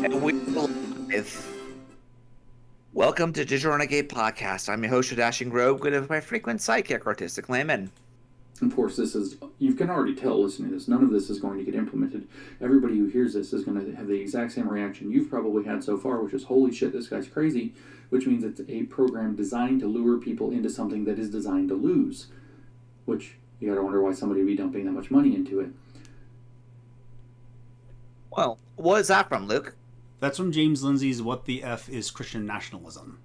And we live. Welcome to Digital Renegade Podcast. I'm your host, Dashing Grove, good of my frequent sidekick, Artistic Layman. Of course, you can already tell listening to this, none of this is going to get implemented. Everybody who hears this is going to have the exact same reaction you've probably had so far, which is, holy shit, this guy's crazy, which means it's a program designed to lure people into something that is designed to lose. Which, you gotta wonder why somebody would be dumping that much money into it. Well, what is that from, Luke? That's from James Lindsay's What the F is Christian Nationalism?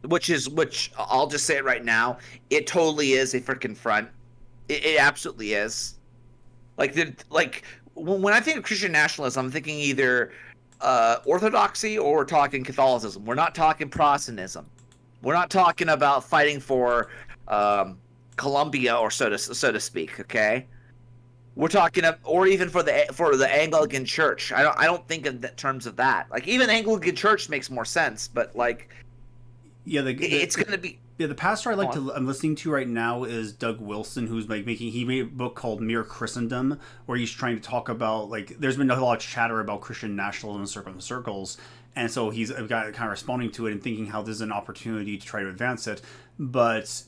Which I'll just say it right now, it totally is a freaking front. It absolutely is. Like when I think of Christian nationalism, I'm thinking either Orthodoxy or we're talking Catholicism. We're not talking Protestantism. We're not talking about fighting for Columbia or so to speak. Okay, we're talking or even for the Anglican Church. I don't think in terms of that. Like even Anglican Church makes more sense, but like it's going to be. Yeah, the pastor I'm listening to right now is Doug Wilson, who's he made a book called Mere Christendom, where he's trying to talk about, there's been a lot of chatter about Christian nationalism in certain circles, and so he's got kind of responding to it and thinking how this is an opportunity to try to advance it. But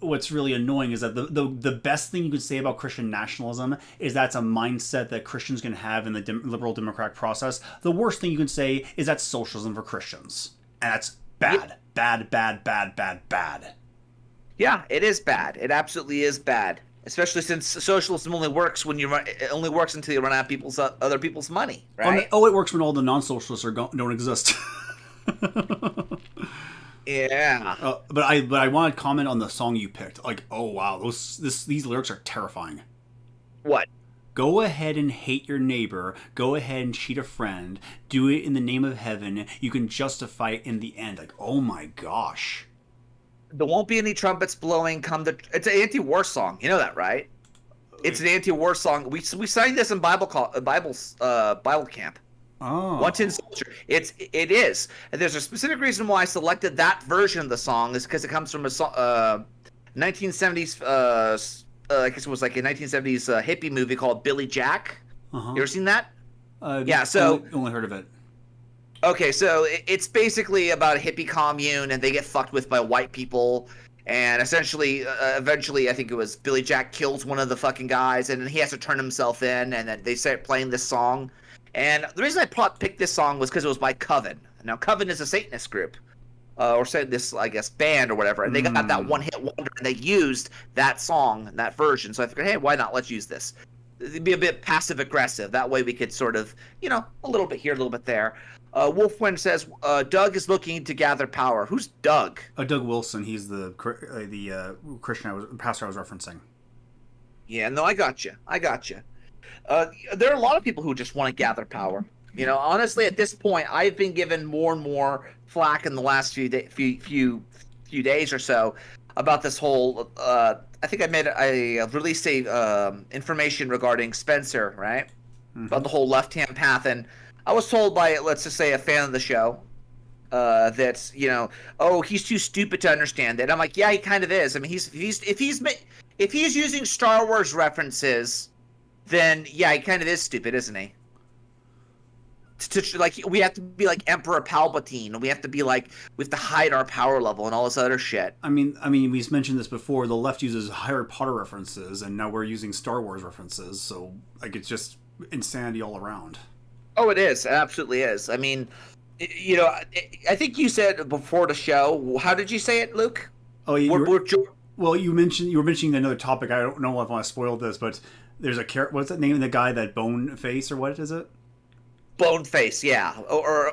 what's really annoying is that the best thing you could say about Christian nationalism is that's a mindset that Christians can have in the liberal democratic process. The worst thing you can say is that's socialism for Christians, and that's bad. Yeah. Bad. Yeah, it is bad. It absolutely is bad. Especially since socialism only works it only works until you run out of other people's money, right? Oh, it works when all the non-socialists don't exist. Yeah. But I want to comment on the song you picked. Oh wow, these lyrics are terrifying. What? Go ahead and hate your neighbor. Go ahead and cheat a friend. Do it in the name of heaven. You can justify it in the end. Oh my gosh. There won't be any trumpets blowing. It's an anti-war song. You know that, right? It's an anti-war song. We sang this in Bible camp. Oh. Once in soldier. It is. And there's a specific reason why I selected that version of the song is because it comes from a 1970s. I guess it was like a 1970s hippie movie called Billy Jack. Uh-huh. You ever seen that? Yeah, so only heard of it. Okay, so it's basically about a hippie commune, and they get fucked with by white people, and essentially, eventually, I think it was Billy Jack kills one of the fucking guys, and then he has to turn himself in, and then they start playing this song. And the reason I picked this song was because it was by Coven. Now, Coven is a Satanist group. Or say this, I guess, band or whatever, and they got that one-hit wonder, and they used that song, that version. So I figured, hey, why not? Let's use this. It'd be a bit passive-aggressive. That way we could sort of, a little bit here, a little bit there. Wolfwind says, Doug is looking to gather power. Who's Doug? Doug Wilson. He's the Christian pastor I was referencing. Yeah, no, I got you. There are a lot of people who just want to gather power. Honestly, at this point, I've been given more and more flack in the last few days or so about this whole. I think I released information regarding Spencer, right? Mm-hmm. About the whole left-hand path, and I was told by, let's just say, a fan of the show that he's too stupid to understand it. I'm like, yeah, he kind of is. I mean, if he's using Star Wars references, then yeah, he kind of is stupid, isn't he? We have to be like Emperor Palpatine. We have to hide our power level and all this other shit. I mean, we've mentioned this before. The left uses Harry Potter references, and now we're using Star Wars references. So, it's just insanity all around. Oh, it is. It absolutely is. I mean, I think you said before the show. How did you say it, Luke? Oh, you were mentioning another topic. I don't know if I want to spoil this, but there's what's that name of the guy, that Bone Face, or what is it? Boneface, yeah, or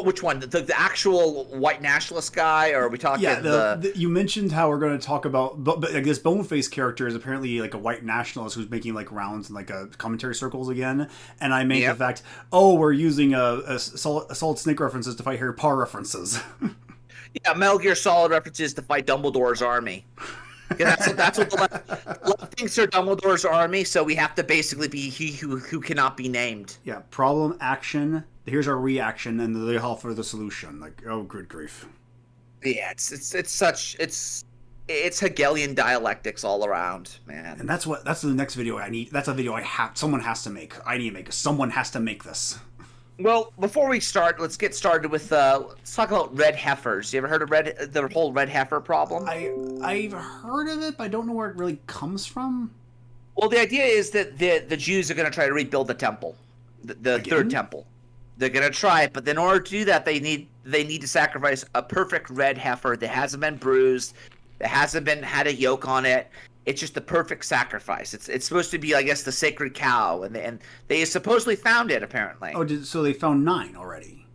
which one? The actual white nationalist guy, or are we talking? Yeah, you mentioned how we're going to talk about, but this Boneface character is apparently like a white nationalist who's making rounds in commentary circles again, and I made the fact, we're using a Solid Snake references to fight Harry Potter references. Yeah, Metal Gear Solid references to fight Dumbledore's army. Yeah, that's what the left thinks are Dumbledore's army, so we have to basically be he who cannot be named. Yeah, problem, action, here's our reaction, and they offer the solution. Oh, good grief. Yeah, it's Hegelian dialectics all around, man. And that's the next video I need. That's a video someone has to make. I need to make. Someone has to make this. Well, before we start, let's get started with let's talk about red heifers. You ever heard of the whole red heifer problem? I've heard of it, but I don't know where it really comes from. Well, the idea is that the Jews are going to try to rebuild the temple, the third temple. They're going to try it, but in order to do that, they need to sacrifice a perfect red heifer that hasn't been bruised, that hasn't had a yoke on it. It's just the perfect sacrifice. It's supposed to be, I guess, the sacred cow, and they supposedly found it apparently. Oh, so they found 9 already?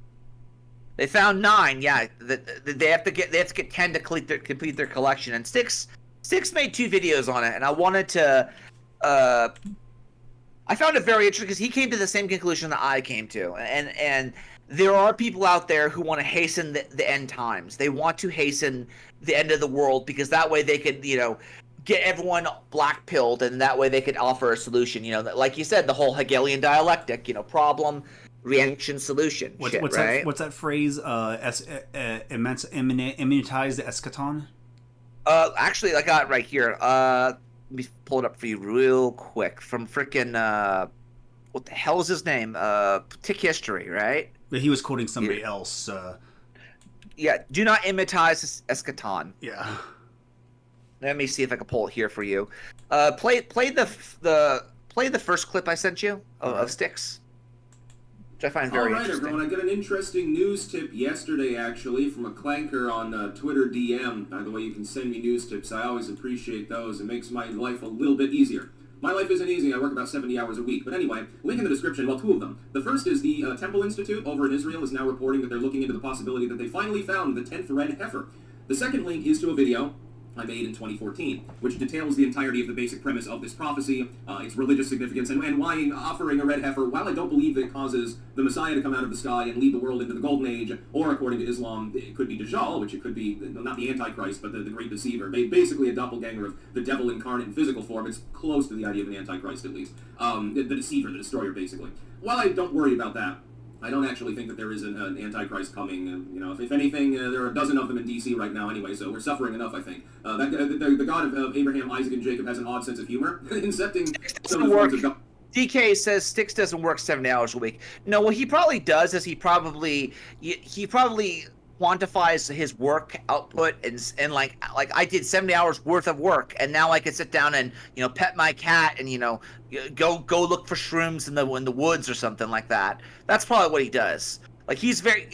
They found 9. Yeah, they have to get 10 to complete their collection. And Sticks made 2 videos on it, and I wanted to. I found it very interesting because he came to the same conclusion that I came to, and there are people out there who want to hasten the end times. They want to hasten the end of the world because that way they could, get everyone black pilled, and that way they could offer a solution. Like you said, the whole Hegelian dialectic. Problem, reaction, solution. What's right? What's that phrase? Immunize the eschaton. Actually, I got it right here. Let me pull it up for you real quick. From frickin' what the hell is his name? Tick History, right? He was quoting somebody else. Yeah, do not imitize eschaton. Yeah. Let me see if I can pull it here for you. Play the first clip I sent you of Sticks, which I find very interesting. All right, everyone, I got an interesting news tip yesterday, actually, from a clanker on Twitter DM. By the way, you can send me news tips. I always appreciate those. It makes my life a little bit easier. My life isn't easy. I work about 70 hours a week. But anyway, link in the description. Well, 2 of them. The first is the Temple Institute over in Israel is now reporting that they're looking into the possibility that they finally found the 10th red heifer. The second link is to a video I made in 2014, which details the entirety of the basic premise of this prophecy, its religious significance, and why offering a red heifer, while I don't believe that it causes the Messiah to come out of the sky and lead the world into the Golden Age, or according to Islam, it could be Dajjal, which it could be, not the Antichrist, but the Great Deceiver, basically a doppelganger of the devil incarnate in physical form. It's close to the idea of an Antichrist, at least. The Deceiver, the Destroyer, basically. While I don't worry about that, I don't actually think that there is an Antichrist coming. If anything, there are a dozen of them in D.C. right now anyway, so we're suffering enough, I think. The God of Abraham, Isaac, and Jacob has an odd sense of humor, incepting some of the forms of God. DK says Sticks doesn't work 70 hours a week. No, what he probably does is he probably quantifies his work output and like I did 70 hours worth of work, and now I can sit down and pet my cat and go look for shrooms in the woods or something like that. That's probably what he does. Like, he's very,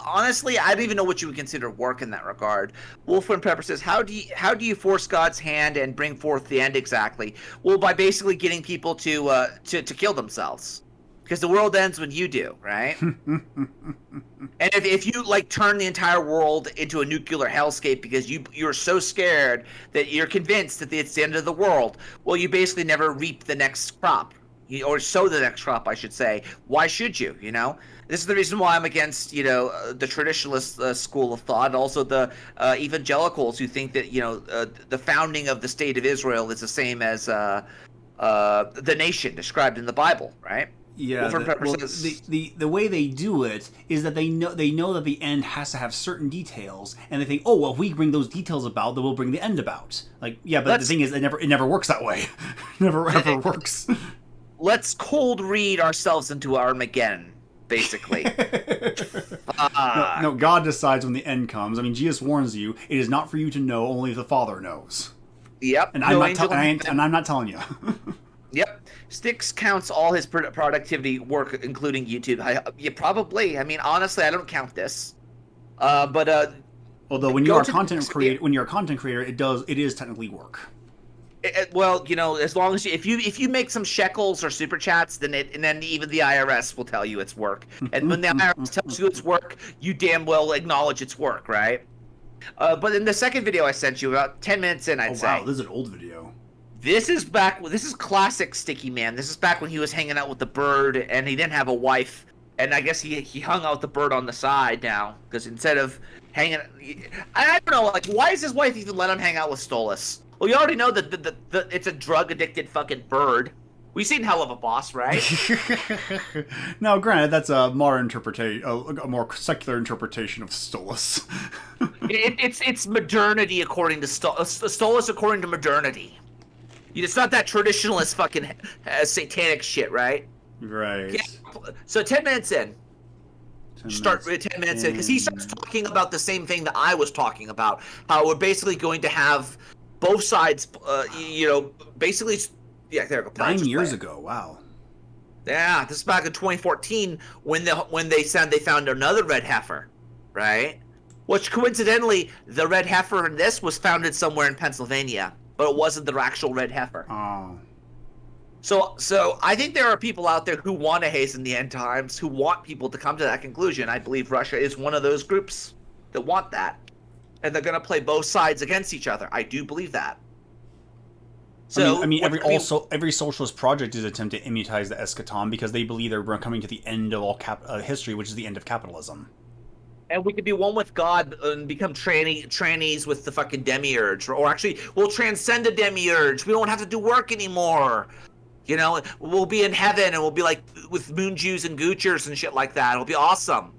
honestly, I don't even know what you would consider work in that regard. Wolfwind Pepper says, how do you force God's hand and bring forth the end exactly? Well, by basically getting people to kill themselves. Because the world ends when you do, right? And if you turn the entire world into a nuclear hellscape because you're so scared that you're convinced that it's the end of the world, well, you basically never reap the next crop, or sow the next crop, I should say. Why should you? This is the reason why I'm against the traditionalist school of thought, and also the evangelicals who think that the founding of the state of Israel is the same as the nation described in the Bible, right? Yeah, the way they do it is that they know that the end has to have certain details, and they think, oh, well, if we bring those details about, then we'll bring the end about. But the thing is, it never works that way. It never ever works. Let's cold read ourselves into Armageddon, basically. No, God decides when the end comes. I mean, Jesus warns you, it is not for you to know, only the Father knows. Yep. And I'm not telling you. Yep. Sticks counts all his productivity work, including YouTube. Probably. I mean, honestly, I don't count this. But although when you're a content creator, it is technically work. Well, as long as if you make some shekels or super chats, then even the IRS will tell you it's work. And when the IRS tells you it's work, you damn well acknowledge it's work, right? But in the second video I sent you, about 10 minutes in, I'd say. Wow, this is an old video. This is classic Sticky Man. This is back when he was hanging out with the bird, and he didn't have a wife. And I guess he hung out with the bird on the side now, because instead of hanging, I don't know, why does his wife even let him hang out with Stolas? Well, you already know that it's a drug-addicted fucking bird. We've seen Hell of a Boss, right? Now, granted, that's a modern interpretation, a more secular interpretation of Stolas. It's modernity according to Stolas according to modernity. It's not that traditionalist fucking satanic shit, right? Right. Yeah. So 10 minutes in, start 10 minutes in, because he starts talking about the same thing that I was talking about, how we're basically going to have both sides, basically, yeah, there we go. 9 years ago, wow. Yeah, this is back in 2014 when they said they found another red heifer, right? Which coincidentally, the red heifer in this was founded somewhere in Pennsylvania, but it wasn't the actual red heifer. Oh. So I think there are people out there who want to hasten the end times, who want people to come to that conclusion. I believe Russia is one of those groups that want that, and they're going to play both sides against each other. I do believe that. So every socialist project is an attempt to immunize the eschaton because they believe they're coming to the end of all history, which is the end of capitalism. And we could be one with God and become trannies with the fucking demiurge, or actually, we'll transcend the demiurge. We don't have to do work anymore. We'll be in heaven, and we'll be like with moon Jews and goochers and shit like that. It'll be awesome.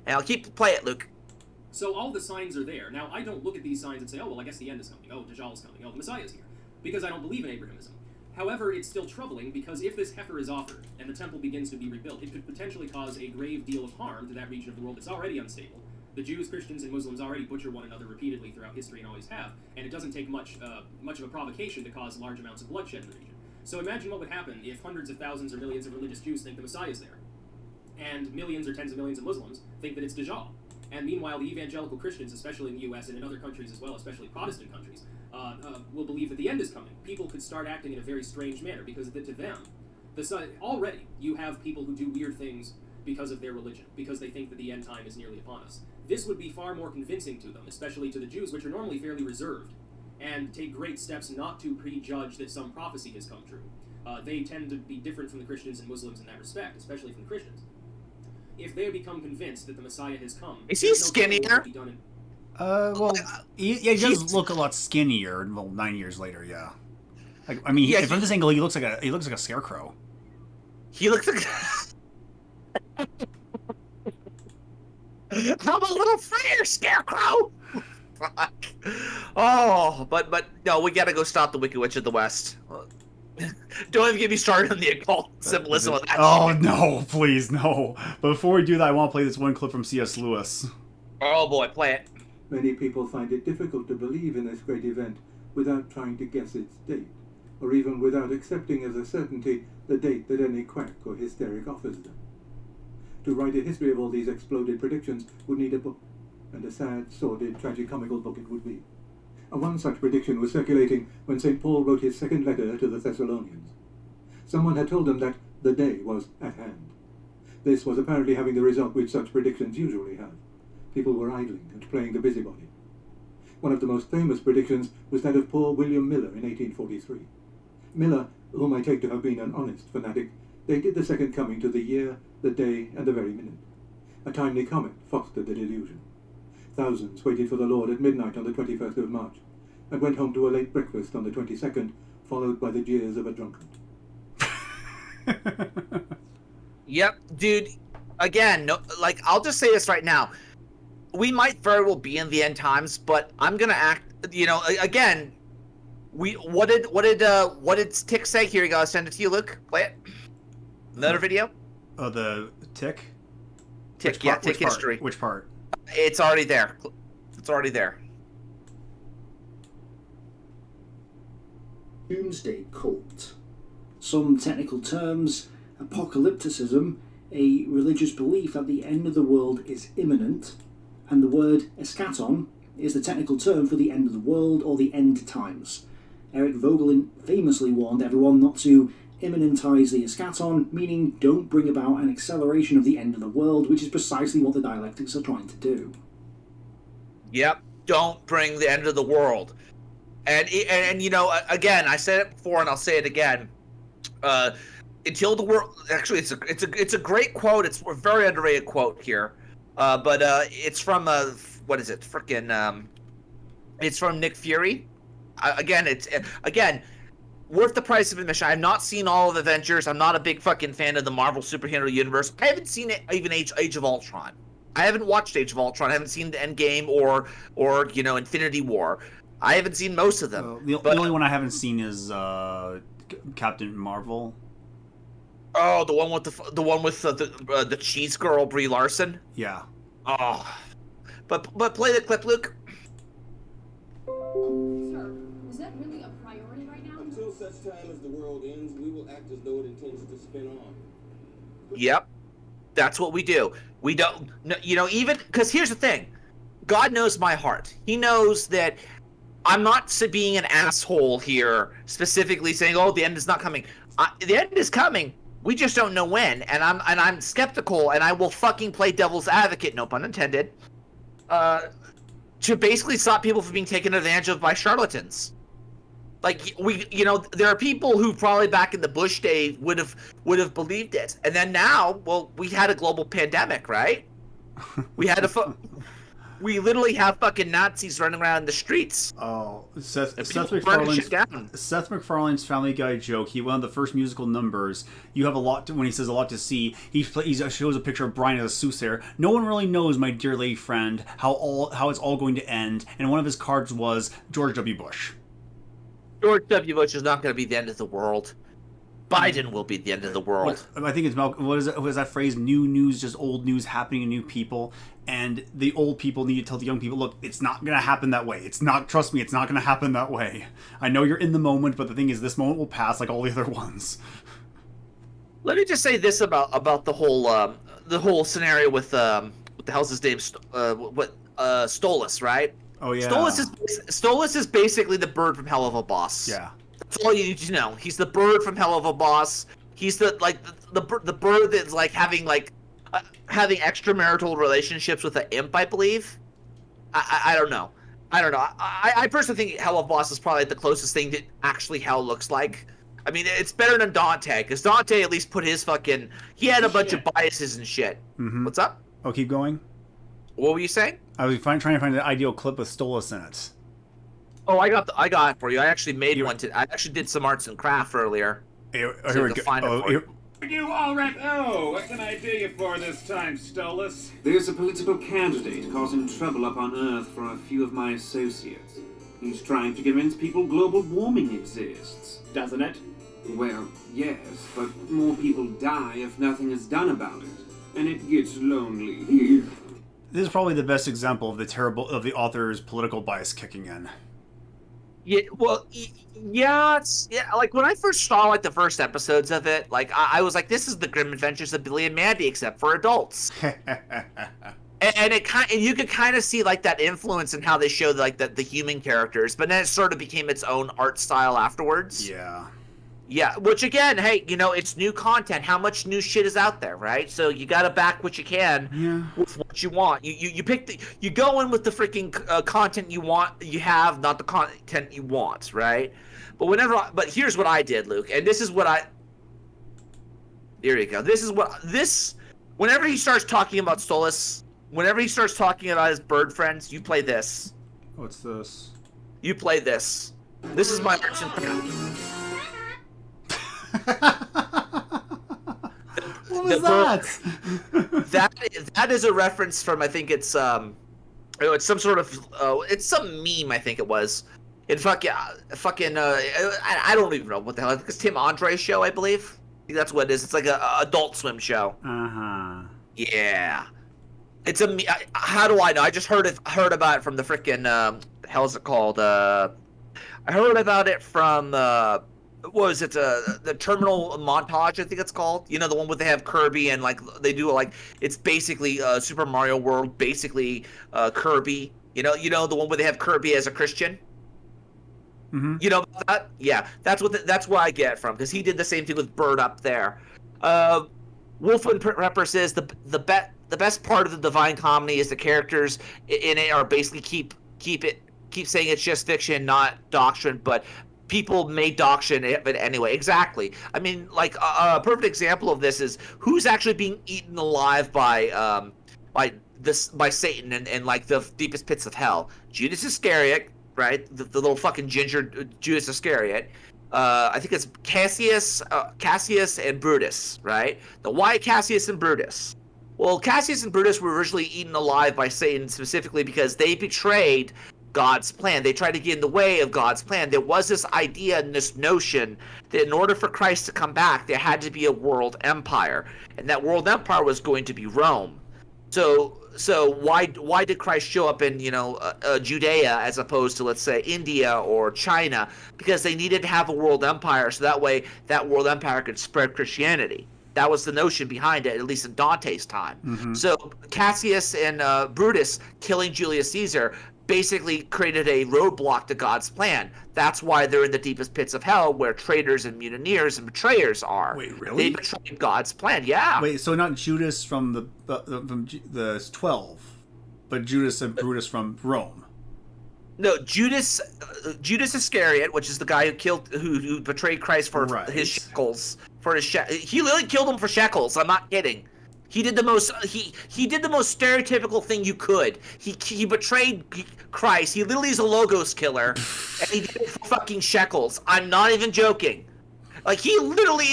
And I'll play it, Luke. So all the signs are there. Now, I don't look at these signs and say, oh, well, I guess the end is coming. Oh, Dajjal is coming. Oh, the Messiah is here. Because I don't believe in Abrahamism. However, it's still troubling because if this heifer is offered and the temple begins to be rebuilt, it could potentially cause a grave deal of harm to that region of the world that's already unstable. The Jews, Christians, and Muslims already butcher one another repeatedly throughout history and always have, and it doesn't take much of a provocation to cause large amounts of bloodshed in the region. So imagine what would happen if hundreds of thousands or millions of religious Jews think the Messiah is there, and millions or tens of millions of Muslims think that it's Dajjal. And meanwhile, the evangelical Christians, especially in the U.S. and in other countries as well, especially Protestant countries, will believe that the end is coming. People could start acting in a very strange manner because to them, already you have people who do weird things because of their religion, because they think that the end time is nearly upon us. This would be far more convincing to them, especially to the Jews, which are normally fairly reserved, and take great steps not to prejudge that some prophecy has come true. They tend to be different from the Christians and Muslims in that respect, especially from the Christians. If they become convinced that the Messiah has come... Is he skinnier? He does look a lot skinnier. Well, 9 years later, yeah. From this angle, he looks like a scarecrow. He looks like... I'm a little freer, scarecrow! Fuck. Oh, but no, we gotta go stop the Wicked Witch of the West. Don't even get me started on the occult symbolism of that. Oh, shit. no, please, no. But before we do that, I want to play this one clip from C.S. Lewis. Oh, boy, play it. Many people find it difficult to believe in this great event without trying to guess its date, or even without accepting as a certainty the date that any quack or hysteric offers them. To write a history of all these exploded predictions would need a book, and a sad, sordid, tragicomical book it would be. One such prediction was circulating when St. Paul wrote his second letter to the Thessalonians. Someone had told him that the day was at hand. This was apparently having the result which such predictions usually have. People were idling and playing the busybody. One of the most famous predictions was that of poor William Miller in 1843. Miller, whom I take to have been an honest fanatic, dated the second coming to the year, the day, and the very minute. A timely comet fostered the delusion. Thousands waited for the Lord at midnight on the 21st of March, and went home to a late breakfast on the 22nd, followed by the jeers of a drunkard. Yep, dude. Again, I'll just say this right now. We might very well be in the end times, but I'm gonna act. Again, what did Tick say? Here you go. I'll send it to you, Luke. Play it. Another video. Oh, the Tick. Tick history. Which part? It's already there. It's already there. Doomsday cult. Some technical terms: apocalypticism, a religious belief that the end of the world is imminent, and the word eschaton is the technical term for the end of the world or the end times. Eric Vogelin famously warned everyone not to imminentize the eschaton, meaning don't bring about an acceleration of the end of the world, which is precisely what the dialectics are trying to do. Yep, don't bring the end of the world. And again, I said it before and I'll say it again. Until the world, actually, it's a great quote. It's a very underrated quote here, but it's from what is it? It's from Nick Fury. Again, worth the price of admission. I've not seen all of Avengers. I'm not a big fucking fan of the Marvel superhero universe. I haven't seen it, even Age of Ultron. I haven't watched Age of Ultron. I haven't seen the Endgame or Infinity War. I haven't seen most of them. The only one I haven't seen is Captain Marvel. Oh, the one with the cheese girl Brie Larson. Yeah. Oh, but play the clip, Luke. Sir, is that really a priority right now? Until such time as the world ends, we will act as though it intends to spin on. Yep, that's what we do. We don't, even because here's the thing. God knows my heart. He knows that I'm not being an asshole here, specifically saying, "Oh, the end is not coming." The end is coming. We just don't know when, and I'm skeptical, and I will fucking play devil's advocate, no pun intended, to basically stop people from being taken advantage of by charlatans. Like there are people who probably back in the Bush days would have believed it, and then now, well, we had a global pandemic, right? We had we literally have fucking Nazis running around in the streets. Oh, Seth MacFarlane's Family Guy joke. He one of the first musical numbers. You have a lot to, when he says a lot to see. He shows a picture of Brian as a soothsayer. No one really knows, my dear lady friend, how it's all going to end. And one of his cards was George W. Bush. George W. Bush is not going to be the end of the world. Biden will be the end of the world. I think it's what is that phrase? New news, just old news happening to new people. And the old people need to tell the young people, look, it's not going to happen that way. Trust me, it's not going to happen that way. I know you're in the moment, but the thing is, this moment will pass like all the other ones. Let me just say this about the whole scenario with what the hell's his name? Stolas, right? Oh yeah. Stolas is basically the bird from Hell of a Boss. Yeah. That's all you need to know. He's the bird from Hell of a Boss. He's the bird that's like having extramarital relationships with an imp, I believe. I don't know. I personally think Hell of a Boss is probably the closest thing that actually hell looks like. I mean, it's better than Dante, because Dante at least put his he had a bunch of biases and shit. Mm-hmm. What's up? Oh, keep going. What were you saying? I was trying to find the ideal clip with Stolas in it. Oh, I got it for you. I actually made one. I actually did some arts and craft earlier. Here we go. You already know. What can I do you for this time, Stolas? There's a political candidate causing trouble up on Earth for a few of my associates. He's trying to convince people global warming exists. Doesn't it? Well, yes, but more people die if nothing is done about it. And it gets lonely here. This is probably the best example of the author's political bias kicking in. Yeah, well, yeah, like when I first saw like the first episodes of it, like I was like, this is the Grim Adventures of Billy and Mandy except for adults. and you could kind of see like that influence in how they showed like the human characters, but then it sort of became its own art style afterwards. Yeah, which again, hey, it's new content. How much new shit is out there, right? So you got to back what you can with what you want. You pick you go in with the freaking content you have, not the content you want, right? But here's what I did, Luke, and this is what There you go. Whenever he starts talking about Stolas, whenever he starts talking about his bird friends, you play this. What's this? You play this. This is my arts and craft. What was that? That is a reference from, I think it's some sort of it's some meme, I think it was. I don't even know what the hell. I think it's Tim Andre's show, I believe. I think that's what it is. It's like a Adult Swim show. Yeah. It's how do I know? I just heard about it from the freaking hell's it called? I heard about it from what was it? The Terminal Montage, I think it's called. The one where they have Kirby and like they do like it's basically Super Mario World, basically Kirby. The one where they have Kirby as a Christian. Mm-hmm. You know about that? Yeah, that's what I get from, because he did the same thing with Bird up there. Wolfman Prepper says the best part of the Divine Comedy is the characters in it are basically keep saying it's just fiction, not doctrine, but people may doctrine it anyway. Exactly. I mean, like a perfect example of this is who's actually being eaten alive by Satan and like the deepest pits of hell. Judas Iscariot, right? The little fucking ginger Judas Iscariot. I think it's Cassius and Brutus, right? Why Cassius and Brutus? Well, Cassius and Brutus were originally eaten alive by Satan specifically because they betrayed God's plan. They tried to get in the way of God's plan. There was this idea and this notion that in order for Christ to come back, there had to be a world empire, and that world empire was going to be Rome. So why did Christ show up in Judea as opposed to, let's say, India or China? Because they needed to have a world empire, so that way that world empire could spread Christianity. That was the notion behind it, at least in Dante's time. Mm-hmm. So Cassius and Brutus killing Julius Caesar basically created a roadblock to God's plan. That's why they're in the deepest pits of hell, where traitors and mutineers and betrayers are. Wait, really? They betrayed God's plan. Yeah. Wait, so not Judas from the 12, but Judas and Brutus from Rome. No, Judas Iscariot, which is the guy who betrayed Christ for his shekels. He literally killed him for shekels. I'm not kidding. He did the most stereotypical thing you could. He betrayed Christ. He literally is a logos killer, and he did it for fucking shekels. I'm not even joking. Like, he literally,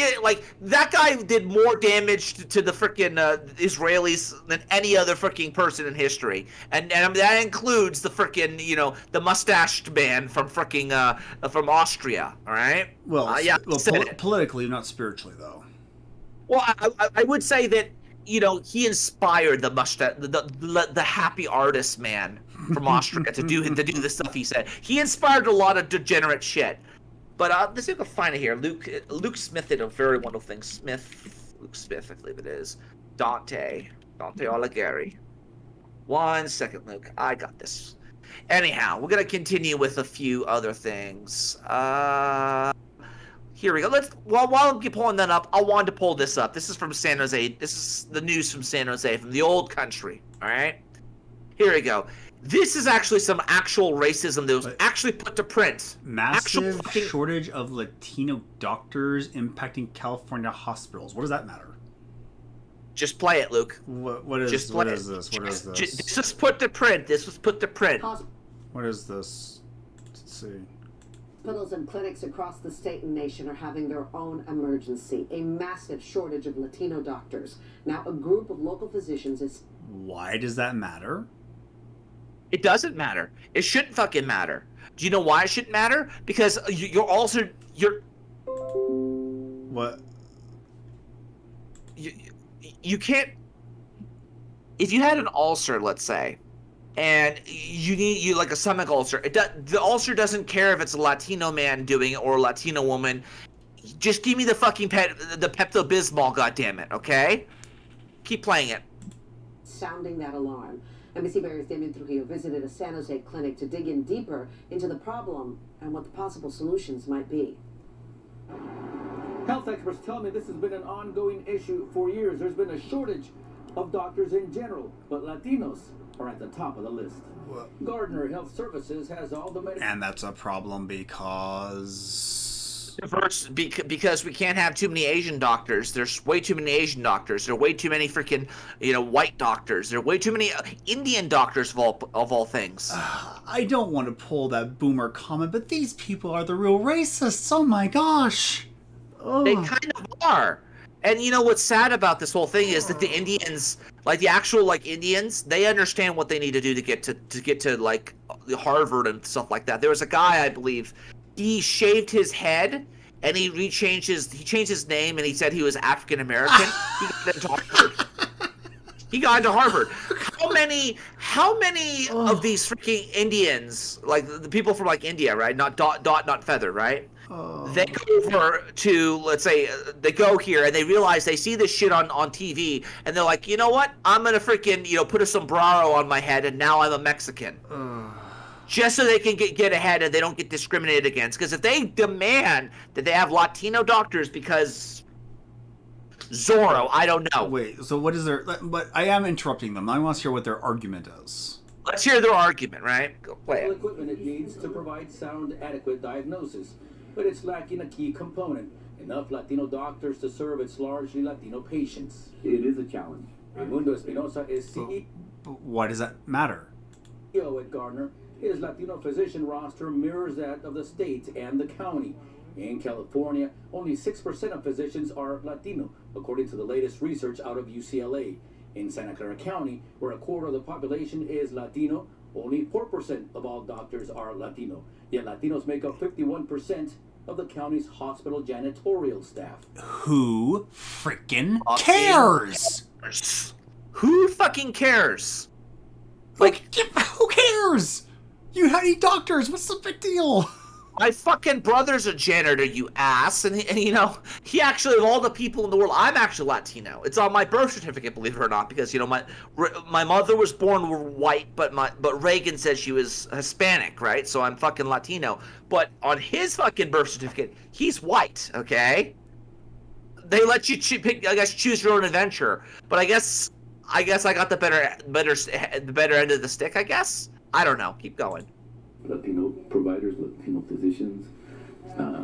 that guy did more damage to the freaking Israelis than any other freaking person in history. And that includes the freaking, the mustached man from freaking, from Austria, all right? Well, yeah, politically, not spiritually, though. Well, I would say that, he inspired the happy artist man from Austria to do the stuff he said. He inspired a lot of degenerate shit. But let's see if I can find it here. Luke Smith did a very wonderful thing. Luke Smith, I believe it is. Dante Alighieri. 1 second, Luke. I got this. Anyhow, we're gonna continue with a few other things. Here we go. While I'm pulling that up, I wanted to pull this up. This is from San Jose. This is the news from San Jose, from the old country. All right. Here we go. This is actually some actual racism that was actually put to print. Massive shortage of Latino doctors impacting California hospitals. What does that matter? Just play it, Luke. What is this? What is this? This was put to print. This was put to print. What is this? Let's see. Hospitals and clinics across the state and nation are having their own emergency. A massive shortage of Latino doctors. Now, a group of local physicians is... Why does that matter? It doesn't matter. It shouldn't fucking matter. Do you know why it shouldn't matter? Because you're also... What? You can't... If you had an ulcer, let's say, and you like a stomach ulcer, the ulcer doesn't care if it's a Latino man doing it or a Latino woman. Just give me the fucking the Pepto-Bismol, goddammit, okay? Keep playing it. Sounding that alarm. NBC Mayor's Damien Trujillo visited a San Jose clinic to dig in deeper into the problem and what the possible solutions might be. Health experts tell me this has been an ongoing issue for years. There's been a shortage of doctors in general, but Latinos are at the top of the list. Gardner Health Services has all the medical... And that's a problem because... First, because we can't have too many Asian doctors. There's way too many Asian doctors. There are way too many freaking, white doctors. There are way too many Indian doctors of all things. I don't want to pull that boomer comment, but these people are the real racists. Oh my gosh. Oh. They kind of are. And what's sad about this whole thing is that the Indians, like the actual Indians, they understand what they need to do to get to like Harvard and stuff like that. There was a guy, I believe, he shaved his head and he changed his name and he said he was African American. He got into Harvard. How many of these freaking Indians, like the people from India, right? Not dot, not feather, right? They go over to, let's say, they go here and they realize they see this shit on TV and they're like, you know what? I'm gonna freaking put a sombrero on my head and now I'm a Mexican. Just so they can get ahead and they don't get discriminated against. Because if they demand that they have Latino doctors because Zorro, I don't know. Wait, so what is their... But I am interrupting them. I want to hear what their argument is. Let's hear their argument, right? Go play it. Equipment it needs to provide sound, adequate diagnosis. But it's lacking a key component. Enough Latino doctors to serve its largely Latino patients. It is a challenge. Raimundo Espinosa is CEO. But why does that matter? At Gardner. His Latino physician roster mirrors that of the state and the county. In California, only 6% of physicians are Latino, according to the latest research out of UCLA. In Santa Clara County, where a quarter of the population is Latino, Only 4% of all doctors are Latino, yet Latinos make up 51% of the county's hospital janitorial staff. Who freaking cares? Who fucking cares? Like, who cares? You need doctors. What's the big deal? My fucking brother's a janitor, you ass, and you know, he actually, of all the people in the world, I'm actually Latino. It's on my birth certificate, believe it or not, because you know my mother was born white, but Reagan said she was Hispanic, right? So I'm fucking Latino. But on his fucking birth certificate, he's white. Okay, they let you pick, I guess, choose your own adventure. But I guess I got the better end of the stick. I guess I don't know. Keep going. Latino providers, Latino physicians,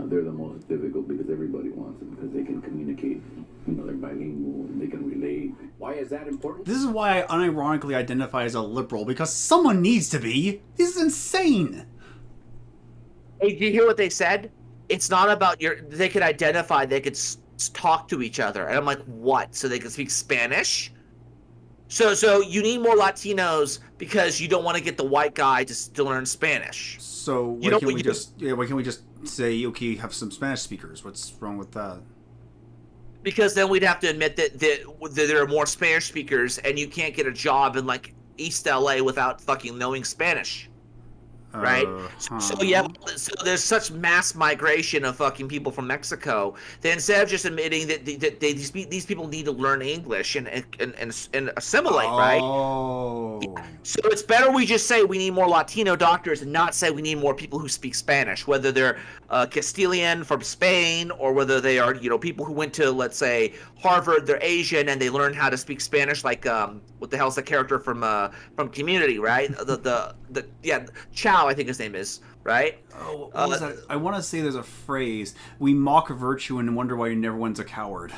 they're the most difficult because everybody wants them because they can communicate. You know, they're bilingual and they can relate. Why is that important? This is why I unironically identify as a liberal, because someone needs to be. This is insane. Hey, did you hear what they said? It's not about they could identify, they could talk to each other. And I'm like, what? So they can speak Spanish? So you need more Latinos because you don't want to get the white guy to learn Spanish. So why can't we just say, okay, have some Spanish speakers? What's wrong with that? Because then we'd have to admit that there are more Spanish speakers, and you can't get a job in like East LA without fucking knowing Spanish. Right? So there's such mass migration of fucking people from Mexico that instead of just admitting that these people need to learn English and assimilate, right? So it's better we just say we need more Latino doctors and not say we need more people who speak Spanish, whether they're Castilian from Spain or whether they are, you know, people who went to, let's say, Harvard, they're Asian and they learned how to speak Spanish, like what the hell's the character from Community, right? Chow, I think his name is, right? Oh, what was that? I want to say there's a phrase: we mock virtue and wonder why never one's a coward.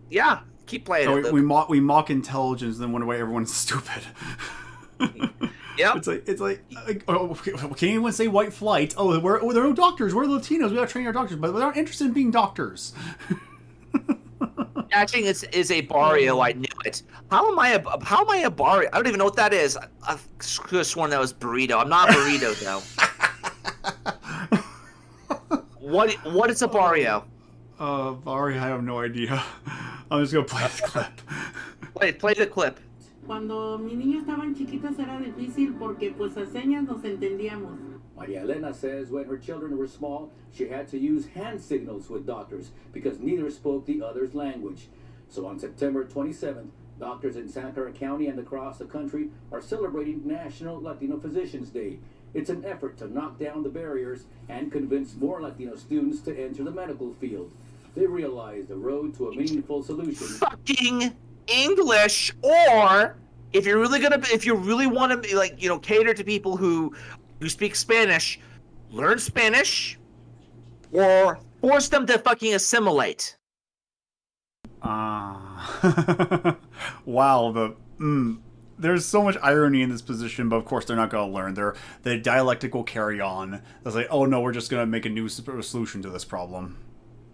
yeah. Keep playing. So we mock intelligence and then wonder why everyone's stupid. Yeah. It's like oh, can anyone say white flight? Oh, there are no doctors. We're Latinos. We gotta train our doctors, but we're not interested in being doctors. Catching is a barrio. I knew it. How am I a barrio? I don't even know what that is. I could have sworn that was burrito. I'm not a burrito though. What is a barrio? Barrio, I have no idea. I'm just gonna play the clip. Play the clip. Cuando mis niños estaban chiquitos era difícil porque pues a señas nos entendíamos. Maria Elena says when her children were small, she had to use hand signals with doctors because neither spoke the other's language. So on September 27th, doctors in Santa Clara County and across the country are celebrating National Latino Physicians Day. It's an effort to knock down the barriers and convince more Latino students to enter the medical field. They realize the road to a meaningful solution. Fucking English, or if you really want to, like, you know, cater to people who speak Spanish, learn Spanish, or force them to fucking assimilate. Wow, there's so much irony in this position, but of course they're not going to learn. The dialectic will carry on. It's like, oh no, we're just going to make a new solution to this problem.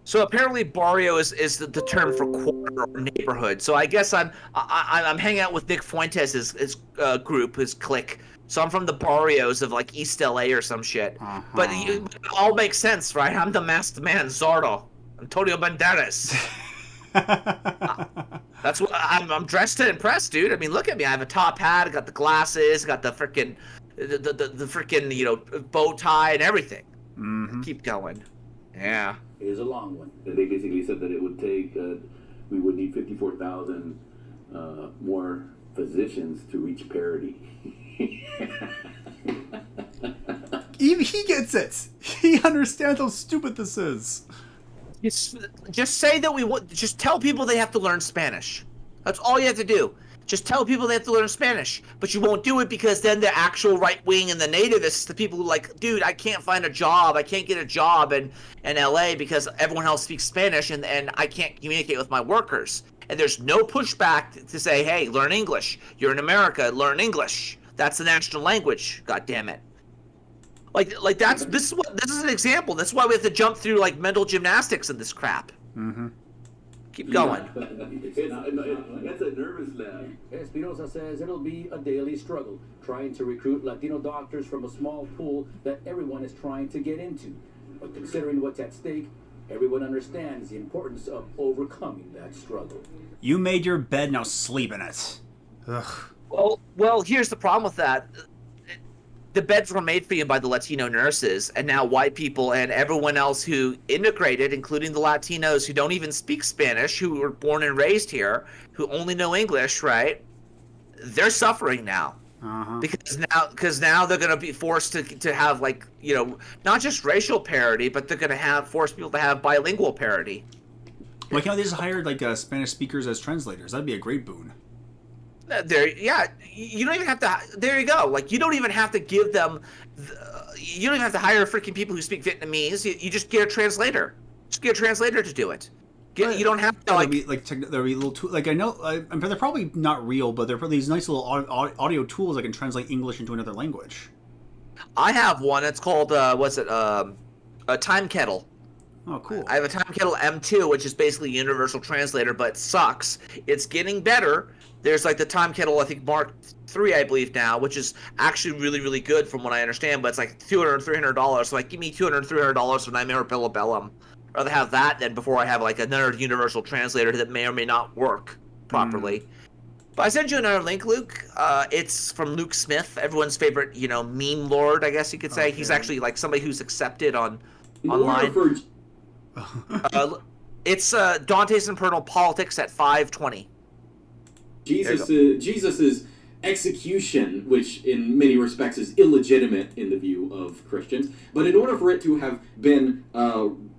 So apparently barrio is the term for quarter or neighborhood. So I guess I'm hanging out with Nick Fuentes' his group, his clique. So I'm from the barrios of like East LA or some shit. But it all makes sense, right? I'm the masked man, Zorro, Antonio Banderas. That's what I'm dressed to impress, dude. I mean, look at me. I have a top hat, I got the glasses, got the freaking you know, bow tie and everything. Keep going. Yeah. Here's a long one. They basically said that it would take, we would need 54,000 more physicians to reach parity. Even he gets it. He understands how stupid this is. Just say that just tell people they have to learn Spanish. That's all you have to do. Just tell people they have to learn Spanish. But you won't do it because then the actual right wing and the nativists, the people who like, dude, I can't find a job. I can't get a job in LA because everyone else speaks Spanish and I can't communicate with my workers. And there's no pushback to say, hey, learn English. You're in America, learn English. That's the national language. God damn it. Like this is an example. That's why we have to jump through like mental gymnastics in this crap. Keep going. That's a nervous laugh. Espinosa says it'll be a daily struggle, trying to recruit Latino doctors from a small pool that everyone is trying to get into. But considering what's at stake, everyone understands the importance of overcoming that struggle. You made your bed, now sleep in it. Ugh. Well, here's the problem with that. The beds were made for you by the Latino nurses, and now white people and everyone else who integrated, including the Latinos who don't even speak Spanish, who were born and raised here, who only know English, right? They're suffering now. Because now they're going to be forced to have, like, you know, not just racial parity, but they're going to force people to have bilingual parity. Why can't they just hire like Spanish speakers as translators? That'd be a great boon. You don't even have to. There you go. Like, you don't even have to give them. You don't even have to hire freaking people who speak Vietnamese. You just get a translator. Just get a translator to do it. You don't have to there'll be little like I know they're probably not real, but they're these nice little audio tools that can translate English into another language. I have one. It's called a Time Kettle. Oh, cool. I have a Time Kettle M2, which is basically a universal translator, but sucks. It's getting better. There's like the Time Kettle, I think Mark III, I believe now, which is actually really, really good from what I understand, but it's like $200, $300. So like, give me $200, $300 for Nightmare Bellum. I'd rather have that than before I have like another universal translator that may or may not work properly. But I sent you another link, Luke. It's from Luke Smith, everyone's favorite, you know, meme lord, I guess you could say. Okay. He's actually like somebody who's accepted online. It's Dante's Infernal Politics at 520. Jesus's execution, which in many respects is illegitimate in the view of Christians, but in order for it to have been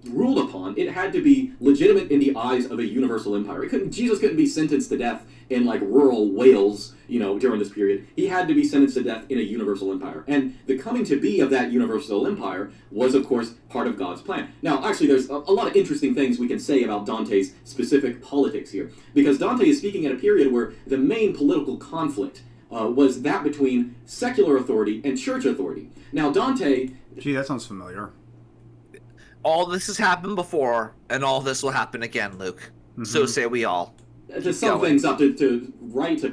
ruled upon, it had to be legitimate in the eyes of a universal empire. Jesus couldn't be sentenced to death in like rural Wales, you know, during this period. He had to be sentenced to death in a universal empire. And the coming to be of that universal empire was, of course, part of God's plan. Now, actually, there's a lot of interesting things we can say about Dante's specific politics here, because Dante is speaking at a period where the main political conflict was that between secular authority and church authority. Now, Dante... Gee, that sounds familiar. All this has happened before, and all this will happen again, Luke. So say we all. To sum things up, to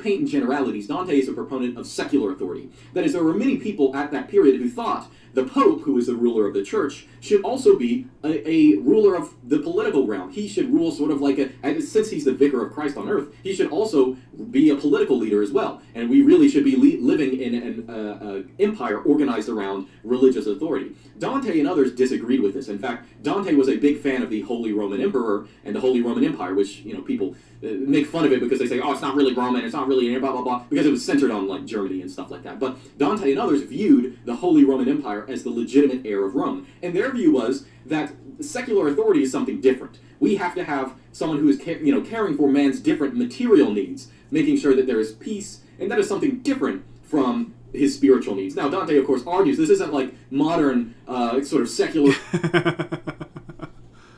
paint in generalities, Dante is a proponent of secular authority. That is, there were many people at that period who thought the Pope, who is the ruler of the church, should also be a ruler of the political realm. He should rule sort of like since he's the vicar of Christ on earth, he should also be a political leader as well. And we really should be living in an empire organized around religious authority. Dante and others disagreed with this. In fact, Dante was a big fan of the Holy Roman Emperor and the Holy Roman Empire, which, you know, people make fun of it because they say, oh, it's not really Roman, it's not really blah, blah, blah, because it was centered on, like, Germany and stuff like that. But Dante and others viewed the Holy Roman Empire as the legitimate heir of Rome. And their view was that secular authority is something different. We have to have someone who is, caring for man's different material needs, making sure that there is peace, and that is something different from his spiritual needs. Now, Dante, of course, argues this isn't like modern, sort of secular...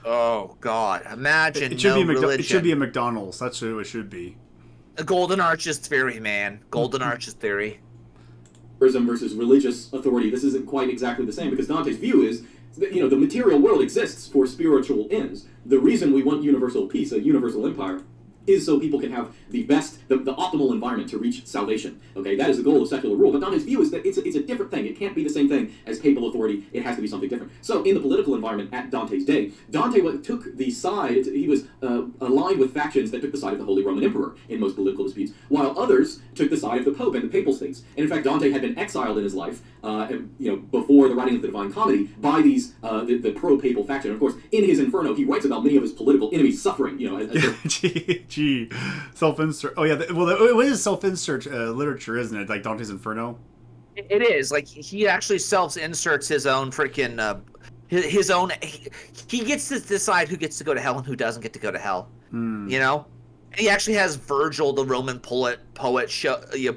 Oh, God. Imagine it should no be religion. It should be a McDonald's. That's what it should be. A Golden Arches theory, man. Golden Arches theory. Versus religious authority. This isn't quite exactly the same, because Dante's view is that, you know, the material world exists for spiritual ends. The reason we want universal peace, a universal empire, is so people can have the best, the optimal environment to reach salvation. Okay, that is the goal of secular rule. But Dante's view is that it's a different thing. It can't be the same thing as papal authority. It has to be something different. So in the political environment at Dante's day, Dante took the side, he was aligned with factions that took the side of the Holy Roman Emperor in most political disputes, while others took the side of the Pope and the papal states. And in fact, Dante had been exiled in his life, before the writing of the Divine Comedy, by these the pro-papal faction. Of course, in his Inferno, he writes about many of his political enemies suffering. Gee, self-insert. Oh yeah, it is self-insert literature, isn't it? Like Dante's Inferno. It is. Like, he actually self-inserts his own freaking his own. He gets to decide who gets to go to hell and who doesn't get to go to hell. You know, and he actually has Virgil, the Roman poet,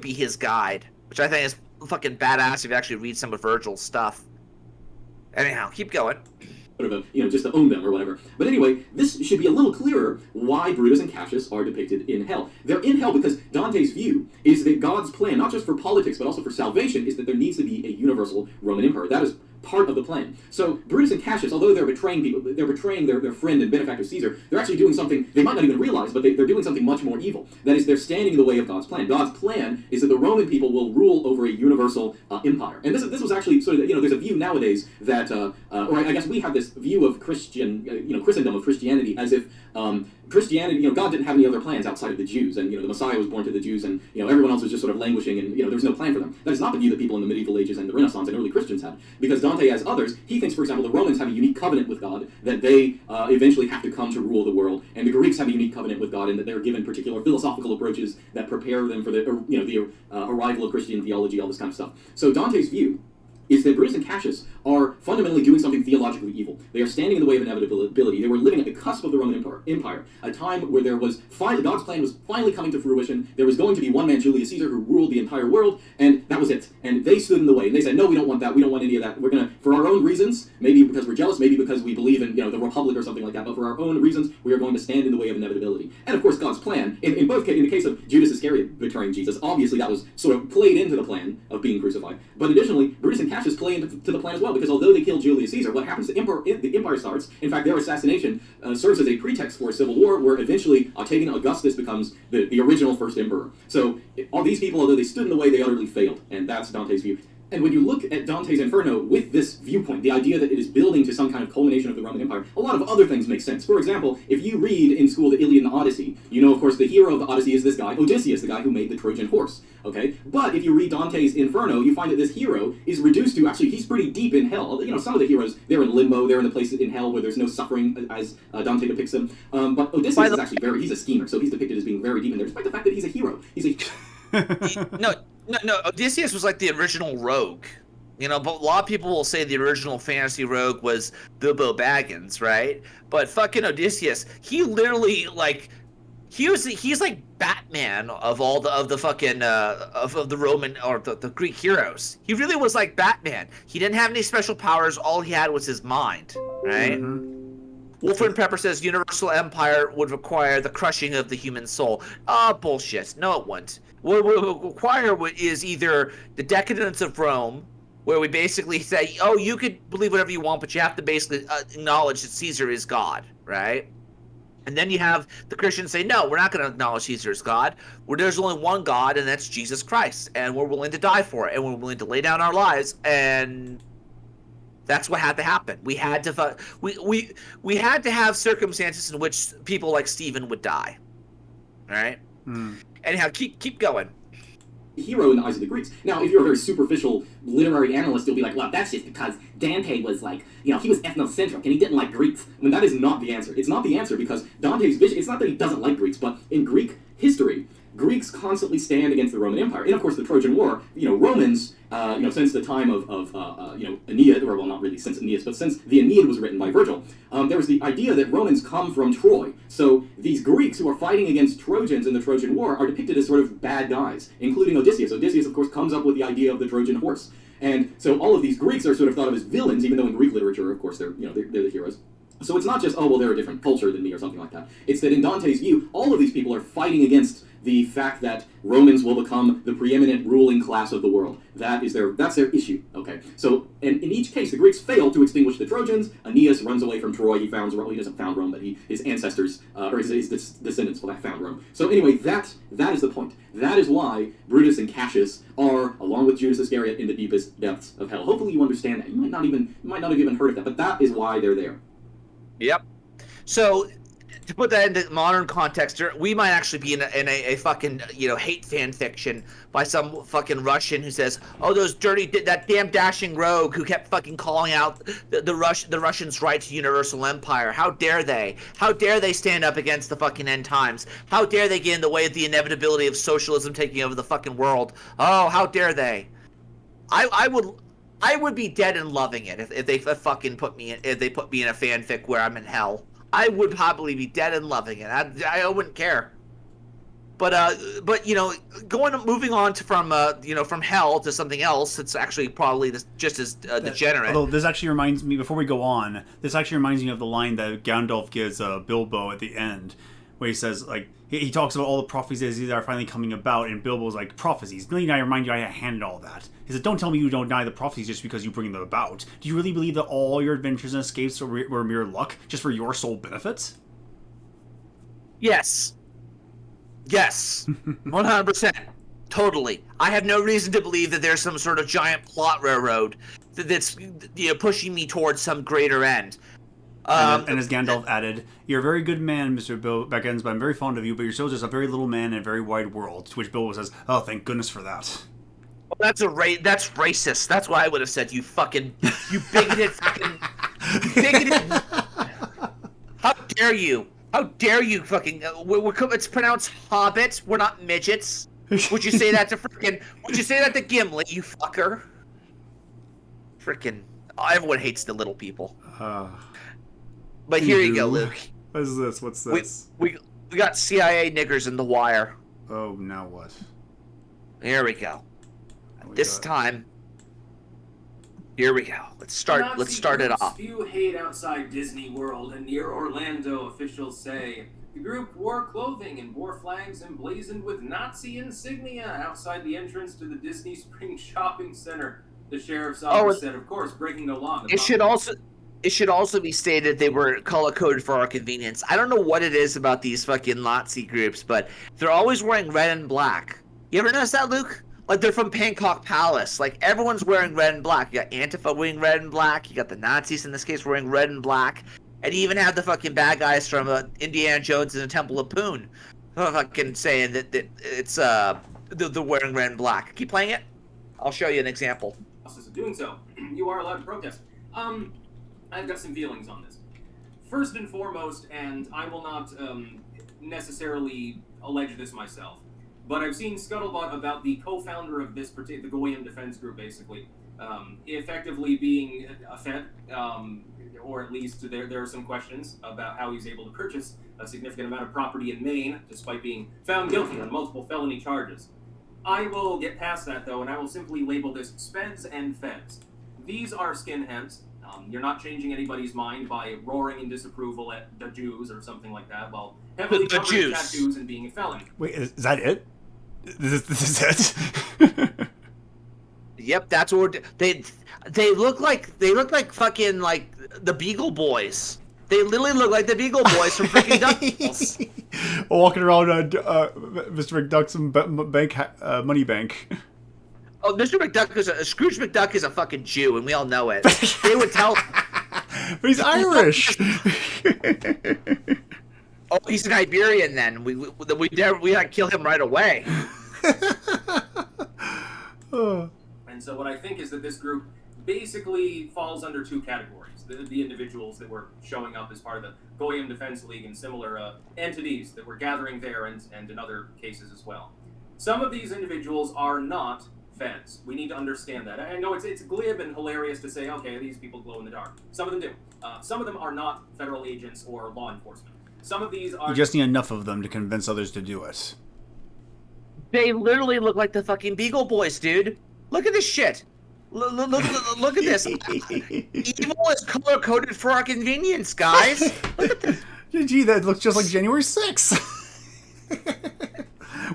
be his guide, which I think is fucking badass if you actually read some of Virgil's stuff. Anyhow, keep going. Just to own them or whatever. But anyway, this should be a little clearer why Brutus and Cassius are depicted in hell. They're in hell because Dante's view is that God's plan, not just for politics but also for salvation, is that there needs to be a universal Roman emperor. That is part of the plan. So Brutus and Cassius, although they're betraying people, they're betraying their friend and benefactor Caesar, they're actually doing something they might not even realize, but they're doing something much more evil. That is, they're standing in the way of God's plan. God's plan is that the Roman people will rule over a universal empire. And this was actually sort of, there's a view nowadays that, or I guess we have this view of Christendom, of Christianity, as if Christianity, God didn't have any other plans outside of the Jews, and the Messiah was born to the Jews, and everyone else was just sort of languishing, and there was no plan for them. That is not the view that people in the medieval ages and the Renaissance and early Christians had, because Dante, as others, he thinks, for example, the Romans have a unique covenant with God that they eventually have to come to rule the world, and the Greeks have a unique covenant with God, and that they're given particular philosophical approaches that prepare them for the arrival of Christian theology, all this kind of stuff. So Dante's view is that Brutus and Cassius are fundamentally doing something theologically evil. They are standing in the way of inevitability. They were living at the cusp of the Roman Empire, a time where there was God's plan was finally coming to fruition. There was going to be one man, Julius Caesar, who ruled the entire world, and that was it. And they stood in the way, and they said, no, we don't want that. We don't want any of that. We're going to, for our own reasons, maybe because we're jealous, maybe because we believe in the Republic or something like that, but for our own reasons, we are going to stand in the way of inevitability. And of course, God's plan, in the case of Judas Iscariot betraying Jesus, obviously that was sort of played into the plan of being crucified. But additionally, Brutus and Cassius play into the plan as well, because although they killed Julius Caesar, what happens? The empire starts. In fact, their assassination serves as a pretext for a civil war, where eventually Octavian Augustus becomes the original first emperor. So all these people, although they stood in the way, they utterly failed, and that's Dante's view. And when you look at Dante's Inferno with this viewpoint, the idea that it is building to some kind of culmination of the Roman Empire, a lot of other things make sense. For example, if you read in school the Iliad and the Odyssey, of course, the hero of the Odyssey is this guy, Odysseus, the guy who made the Trojan horse, okay? But if you read Dante's Inferno, you find that this hero is reduced to, actually, he's pretty deep in hell. Some of the heroes, they're in limbo, they're in the place in hell where there's no suffering, as Dante depicts them. But Odysseus is actually he's a schemer, so he's depicted as being very deep in there, despite the fact that he's a hero. No, Odysseus was like the original rogue. But a lot of people will say the original fantasy rogue was Bilbo Baggins, right? But fucking Odysseus, he literally he's like Batman of all the fucking of the Roman or the Greek heroes. He really was like Batman. He didn't have any special powers. All he had was his mind, right? Mm-hmm. Wolfram Pepper says universal empire would require the crushing of the human soul. Bullshit. No, it wouldn't. What would require is either the decadence of Rome, where we basically say, oh, you could believe whatever you want, but you have to basically acknowledge that Caesar is God, right? And then you have the Christians say, no, we're not going to acknowledge Caesar as God. There's only one God, and that's Jesus Christ, and we're willing to die for it, and we're willing to lay down our lives, and that's what had to happen. We had to we had to have circumstances in which people like Stephen would die, all right? Anyhow, keep going. Hero in the eyes of the Greeks. Now, if you're a very superficial literary analyst, you'll be like, well, that's just because Dante was like, he was ethnocentric and he didn't like Greeks. I mean, that is not the answer. It's not the answer because Dante's vision, it's not that he doesn't like Greeks, but in Greek history, Greeks constantly stand against the Roman Empire. And of course, the Trojan War, Romans, since the time of Aeneid, or well, not really since Aeneas, but since the Aeneid was written by Virgil, there was the idea that Romans come from Troy. So these Greeks who are fighting against Trojans in the Trojan War are depicted as sort of bad guys, including Odysseus. Odysseus, of course, comes up with the idea of the Trojan horse. And so all of these Greeks are sort of thought of as villains, even though in Greek literature, of course, they're the heroes. So it's not just, oh, well, they're a different culture than me or something like that. It's that in Dante's view, all of these people are fighting against the fact that Romans will become the preeminent ruling class of the world. That's their issue, okay? So, in each case, the Greeks fail to extinguish the Trojans. Aeneas runs away from Troy. He founds Rome. He doesn't found Rome, but his ancestors, or his descendants, found Rome. So anyway, that is the point. That is why Brutus and Cassius are, along with Judas Iscariot, in the deepest depths of hell. Hopefully you understand that. You might not have even heard of that, but that is why they're there. Yep. So, to put that into modern context, we might actually be in a fucking hate fan fiction by some fucking Russian who says, oh, that damn dashing rogue who kept fucking calling out the Russians' right to universal empire. How dare they? How dare they stand up against the fucking end times? How dare they get in the way of the inevitability of socialism taking over the fucking world? Oh, how dare they? I would be dead and loving it if they fucking put me in a fanfic where I'm in hell. I would probably be dead and loving it. I wouldn't care. But moving on from hell to something else, it's actually probably just as degenerate. Although this actually reminds me, before we go on, this actually reminds me of the line that Gandalf gives Bilbo at the end, where he says, like, he talks about all the prophecies that are finally coming about, and Bilbo's like, prophecies? Don't I remind you I handed all that? He said, don't tell me you don't deny the prophecies just because you bring them about. Do you really believe that all your adventures and escapes were mere luck, just for your sole benefit? Yes. Yes. 100%. Totally. I have no reason to believe that there's some sort of giant plot railroad that's pushing me towards some greater end. And as Gandalf added, "You're a very good man, Mr. Bill Baggins, but I'm very fond of you, but you're still just a very little man in a very wide world." To which Bilbo says, "Oh, thank goodness for that." Well, that's racist. That's what I would have said, you bigoted fucking... bigoted... How dare you? How dare you fucking... it's pronounced hobbits, we're not midgets. Would you say that to Gimli, you fucker? Frickin'... everyone hates the little people. But here you go, Luke. What is this? What's this? We got CIA niggers in the wire. Oh, now what? Here we go. This time, here we go. Let's start it off. Spew hate outside Disney World, and near Orlando, officials say the group wore clothing and wore flags emblazoned with Nazi insignia outside the entrance to the Disney Springs Shopping Center. The sheriff's office said, of course, breaking no law. It should also be stated they were color-coded for our convenience. I don't know what it is about these fucking Nazi groups, but they're always wearing red and black. You ever notice that, Luke? Like, they're from Pancok Palace. Like, everyone's wearing red and black. You got Antifa wearing red and black. You got the Nazis, in this case, wearing red and black. And you even have the fucking bad guys from Indiana Jones and the Temple of Poon fucking saying that it's, they're wearing red and black. Keep playing it. I'll show you an example. Of doing so, you are allowed to protest. I've got some feelings on this. First and foremost, and I will not necessarily allege this myself, but I've seen scuttlebutt about the co-founder of this particular, the Goyim Defense Group, basically, effectively being a Fed, or at least there are some questions about how he's able to purchase a significant amount of property in Maine, despite being found guilty on multiple felony charges. I will get past that, though, and I will simply label this Speds and Feds. These are skinheads. You're not changing anybody's mind by roaring in disapproval at the Jews or something like that, while heavily covering tattoos and being a felon. Wait, is that it? This is it? Yep, that's what they look like. They look like fucking like the Beagle Boys. They literally look like the Beagle Boys from freaking DuckTales. Walking around Mr. McDuck's money bank. Oh, Mr. McDuck Scrooge McDuck is a fucking Jew, and we all know it. They would tell. But he's Irish. Oh, he's an Iberian then. We gotta kill him right away. And so what I think is that this group basically falls under two categories. The individuals that were showing up as part of the Goyim Defense League and similar entities that were gathering there and in other cases as well. Some of these individuals are not Feds. We need to understand that. I know it's glib and hilarious to say, okay, these people glow in the dark. Some of them do. Some of them are not federal agents or law enforcement. Some of these are... You just need enough of them to convince others to do it. They literally look like the fucking Beagle Boys, dude. Look at this shit. Look at this. Evil is color-coded for our convenience, guys. Look at this. Gee, that looks just like January 6th.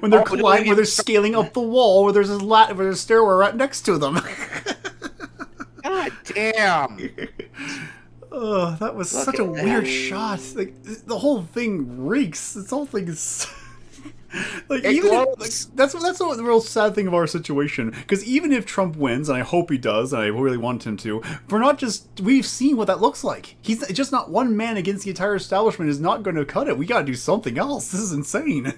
When they're climbing, where they're scaling up the wall, where there's a stairway right next to them. God damn. Oh, that was such a weird shot. Like, the whole thing reeks. This whole thing is... Like, that's the real sad thing of our situation. Because even if Trump wins, and I hope he does, and I really want him to, we've seen what that looks like. He's just not one man against the entire establishment is not going to cut it. We got to do something else. This is insane.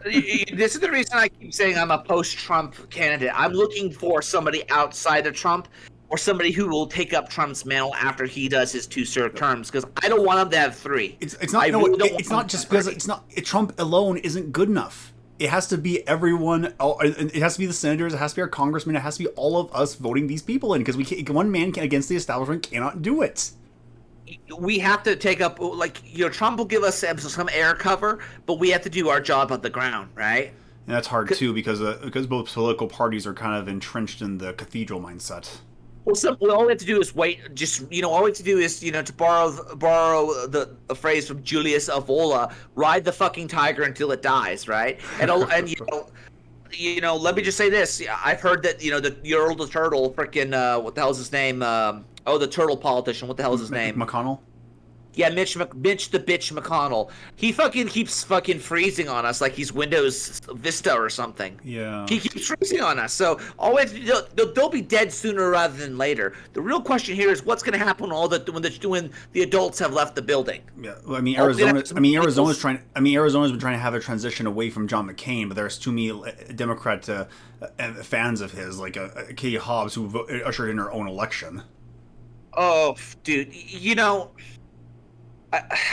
This is the reason I keep saying I'm a post-Trump candidate. I'm looking for somebody outside of Trump, or somebody who will take up Trump's mantle after he does his 2 terms, because I don't want him to have 3. It's not just because Trump alone isn't good enough. It has to be everyone. It has to be the senators. It has to be our congressmen. It has to be all of us voting these people in, because one man against the establishment cannot do it. We have to take up, Trump will give us some air cover, but we have to do our job on the ground, right? And that's hard too, because both political parties are kind of entrenched in the cathedral mindset. Well, all we have to do is wait. Just all we have to do is to borrow a phrase from Julius Evola: ride the fucking tiger until it dies, right? And let me just say this: I've heard that your old turtle, freaking what the hell's his name? The turtle politician. What the hell is his name? McConnell. Yeah, Mitch the bitch McConnell. He fucking keeps fucking freezing on us like he's Windows Vista or something. Yeah. He keeps freezing on us. So always they'll be dead sooner rather than later. The real question here is what's going to happen when the adults have left the building. Yeah, well, Arizona's been trying to have a transition away from John McCain, but there's too many Democrat fans of his, like Katie Hobbs, who ushered in her own election. Oh, dude,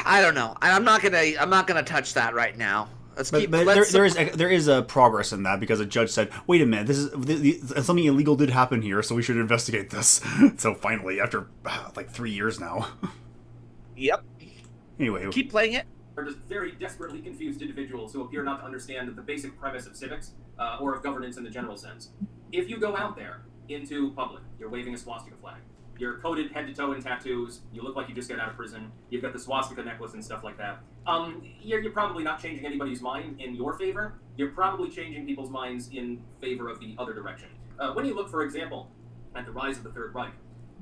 I don't know. I'm not gonna touch that right now. There is a progress in that because a judge said, "Wait a minute, this is something illegal did happen here, so we should investigate this." So finally, after like 3 years now. Yep. Anyway, keep playing it. Are just very desperately confused individuals who appear not to understand the basic premise of civics or of governance in the general sense. If you go out there into public, you're waving a swastika flag. You're coated head to toe in tattoos. You look like you just got out of prison. You've got the swastika necklace and stuff like that. You're probably not changing anybody's mind in your favor. You're probably changing people's minds in favor of the other direction. When you look, for example, at the rise of the Third Reich,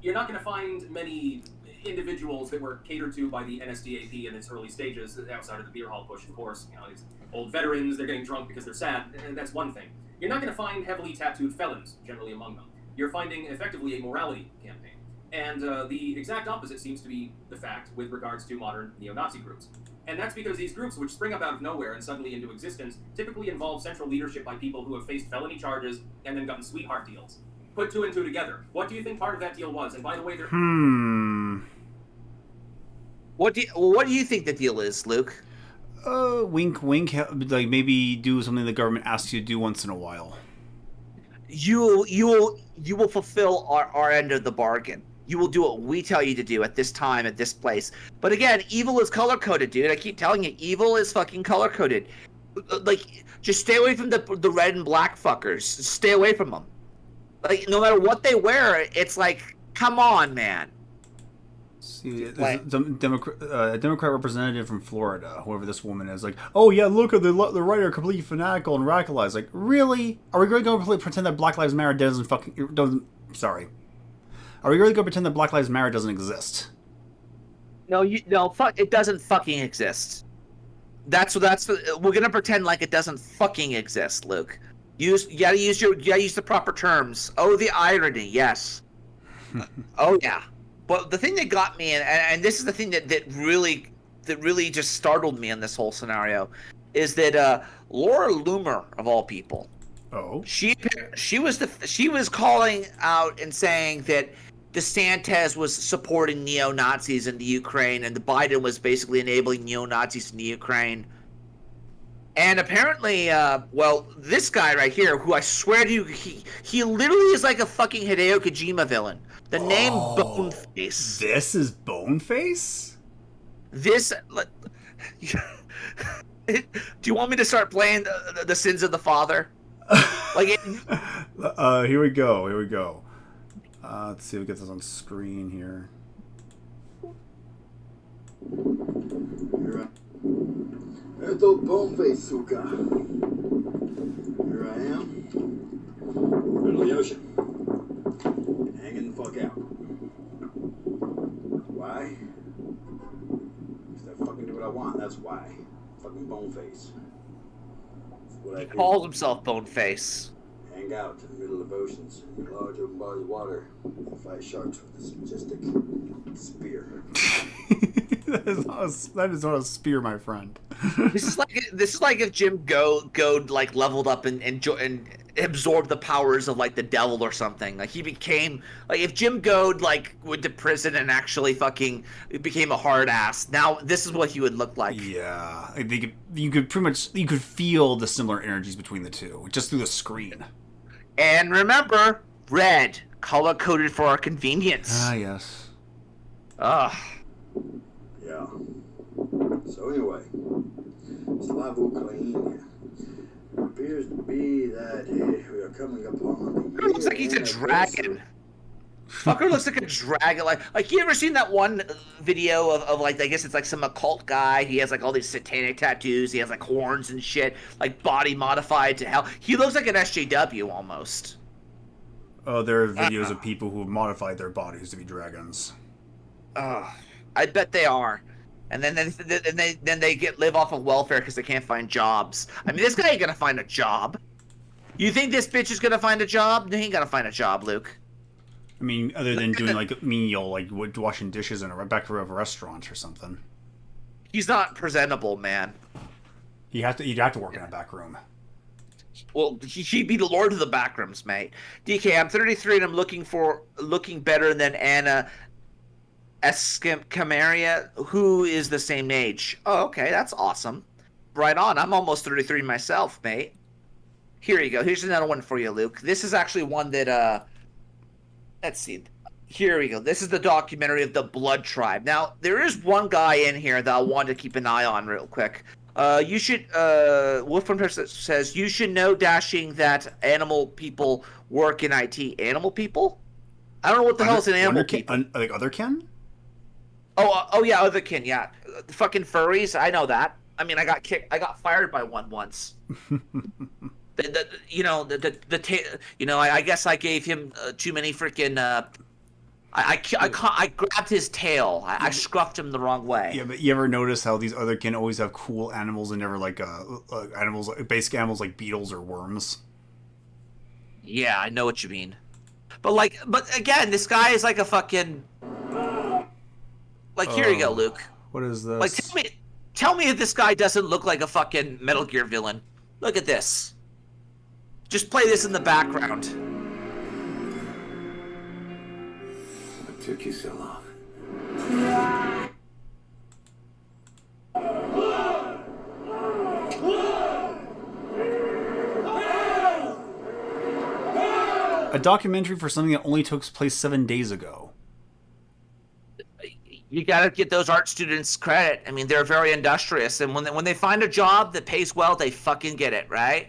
you're not going to find many individuals that were catered to by the NSDAP in its early stages, outside of the beer hall push, of course. These old veterans, they're getting drunk because they're sad, and that's one thing. You're not going to find heavily tattooed felons, generally among them. You're finding, effectively, a morality campaign. And the exact opposite seems to be the fact with regards to modern neo-Nazi groups. And that's because these groups, which spring up out of nowhere and suddenly into existence, typically involve central leadership by people who have faced felony charges and then gotten sweetheart deals. Put two and two together. What do you think part of that deal was? And by the way, What do you think the deal is, Luke? Wink, wink. Like maybe do something the government asks you to do once in a while. You will fulfill our end of the bargain. You will do what we tell you to do at this time, at this place. But again, evil is color-coded, dude. I keep telling you, evil is fucking color-coded. Like, just stay away from the red and black fuckers. Stay away from them. Like, no matter what they wear, it's like, come on, man. See, a Democrat representative from Florida, whoever this woman is, like, oh yeah, look at the right are completely fanatical and radicalized. Like, really? Are we really going to pretend that Black Lives Matter Are we really going to pretend that Black Lives Matter doesn't exist? No, fuck, it doesn't fucking exist. We're gonna pretend like it doesn't fucking exist, Luke. You gotta use the proper terms. Oh, the irony, yes. Oh yeah. But the thing that got me, and this is the thing that really just startled me in this whole scenario, is that Laura Loomer, of all people, she was calling out and saying that DeSantis was supporting neo-Nazis in the Ukraine, and Biden was basically enabling neo-Nazis in the Ukraine. And apparently, this guy right here, who I swear to you, he literally is like a fucking Hideo Kojima villain. The name Boneface. This is Boneface? This... Do you want me to start playing the Sins of the Father? Here we go. Let's see if we get this on screen here. Esto Boneface, suka. Here I am. Middle of the ocean. Hanging the fuck out. Why? Because I fucking do what I want, that's why. Fucking Boneface. He calls himself Boneface. Hang out in the middle of oceans, in large open bodies of water, fight sharks with this majestic spear. That is not a spear, my friend. This is like if Jim Goad like leveled up and absorbed the powers of like the devil or something. Like he became like if Jim Goad like went to prison and actually fucking became a hard ass. Now this is what he would look like. Yeah, you could feel the similar energies between the two just through the screen. And remember, red, color coded for our convenience. Ah, yes. Ugh. Yeah. So anyway, Slava Ukraine appears to be that we are coming upon the looks like he's a dragon. Fucker looks like a dragon. Like you ever seen that one video of like, I guess it's like some occult guy. He has like all these satanic tattoos. He has like horns and shit, like body modified to hell. He looks like an SJW almost. Oh, there are videos of people who have modified their bodies to be dragons. I bet they are. And then they live off of welfare because they can't find jobs. I mean, this guy ain't gonna find a job. You think this bitch is gonna find a job? No, he ain't gonna find a job, Luke. I mean, other than doing like menial, like washing dishes in a back of a restaurant or something. He's not presentable, man. You'd have to work in a back room. Well, he'd be the lord of the backrooms, mate. DK, I'm 33 and I'm looking better than Anna Escamaria, who is the same age. Oh, okay, that's awesome. Right on. I'm almost 33 myself, mate. Here you go. Here's another one for you, Luke. This is actually one that, let's see. Here we go. This is the documentary of the Blood Tribe. Now, there is one guy in here that I want to keep an eye on real quick. You should, Wolfram says, you should know, Dashing, that animal people work in IT. Animal people? I don't know what the hell is an animal people. Like otherkin? Oh yeah, otherkin, yeah. Fucking furries, I know that. I mean, I got fired by one once. I guess I gave him too many freaking, I grabbed his tail. I scruffed him the wrong way. Yeah, but you ever notice how these otherkin always have cool animals and never like basic animals like beetles or worms? Yeah, I know what you mean. But again, this guy is like a fucking. Like, here you go, Luke. What is this? Like, tell me if this guy doesn't look like a fucking Metal Gear villain. Look at this. Just play this in the background. What took you so long? A documentary for something that only took place 7 days ago. You gotta get those art students credit. I mean, they're very industrious, and when they find a job that pays well, they fucking get it, right?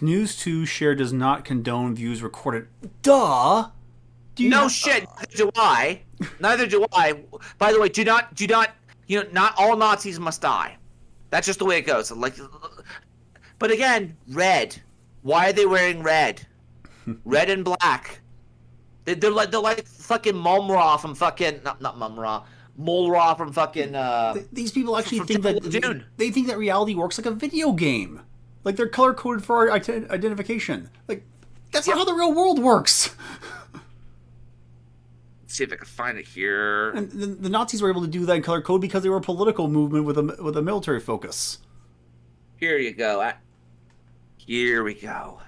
News 2 share does not condone views recorded. Duh. No shit. Neither do I. By the way, do not. Not all Nazis must die. That's just the way it goes. Like, but again, red. Why are they wearing red? Red and black. They're like fucking Mumra from fucking not Mumra. Molra from fucking. These people actually think that they think that reality works like a video game. Like they're color coded for our identification. Like that's not how the real world works. Let's see if I can find it here. And the Nazis were able to do that in color code because they were a political movement with a military focus. Here you go. Here we go.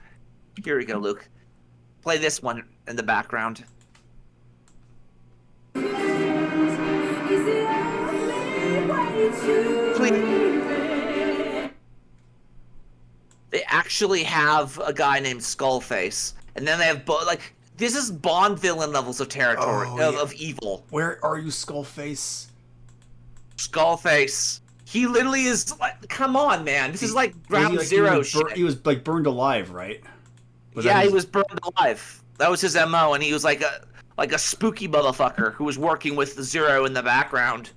Here we go, Luke. Play this one in the background. They actually have a guy named Skullface, and then they have this is Bond villain levels of territory of evil. Where are you, Skullface? Skullface. He literally is like, come on, man. This is like Ground Zero shit. He was like burned alive, right? He was burned alive. That was his MO, and he was like a spooky motherfucker who was working with Zero in the background.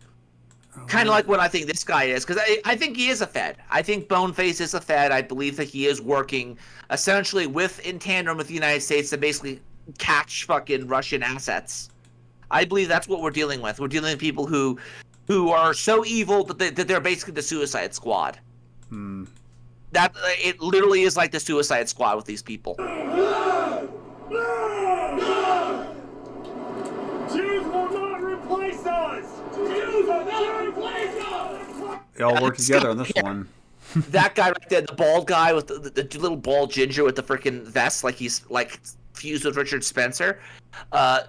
Kind of like what I think this guy is, because I think he is a Fed. I think Boneface is a Fed. I believe that he is working essentially in tandem with the United States to basically catch fucking Russian assets. I believe that's what we're dealing with. We're dealing with people who are so evil that they're basically the Suicide Squad. That it literally is like the Suicide Squad with these people. Jews will not replace us! Jews will not replace us! They all work together on this one. That guy right there, the bald guy with the little bald ginger with the freaking vest, like he's like fused with Richard Spencer. I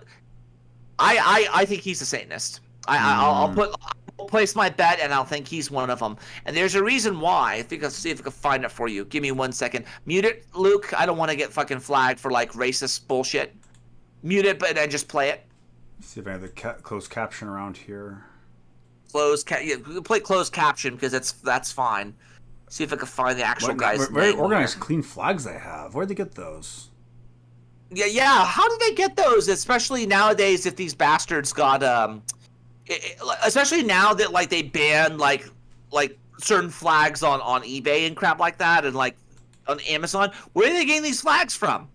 think he's a Satanist. I'll place my bet, and I'll think he's one of them. And there's a reason why. I think I'll see if I can find it for you. Give me 1 second. Mute it, Luke. I don't want to get fucking flagged for like racist bullshit. Mute it, but then just play it. Let's see if I have the closed caption around here. Play closed caption because that's fine. See if I can find the actual guy's very name. organized, clean flags they have. Where'd they get those? Yeah. How did they get those? Especially nowadays, if these bastards got especially now that like they banned like certain flags on eBay and crap like that, and like on Amazon. Where are they getting these flags from?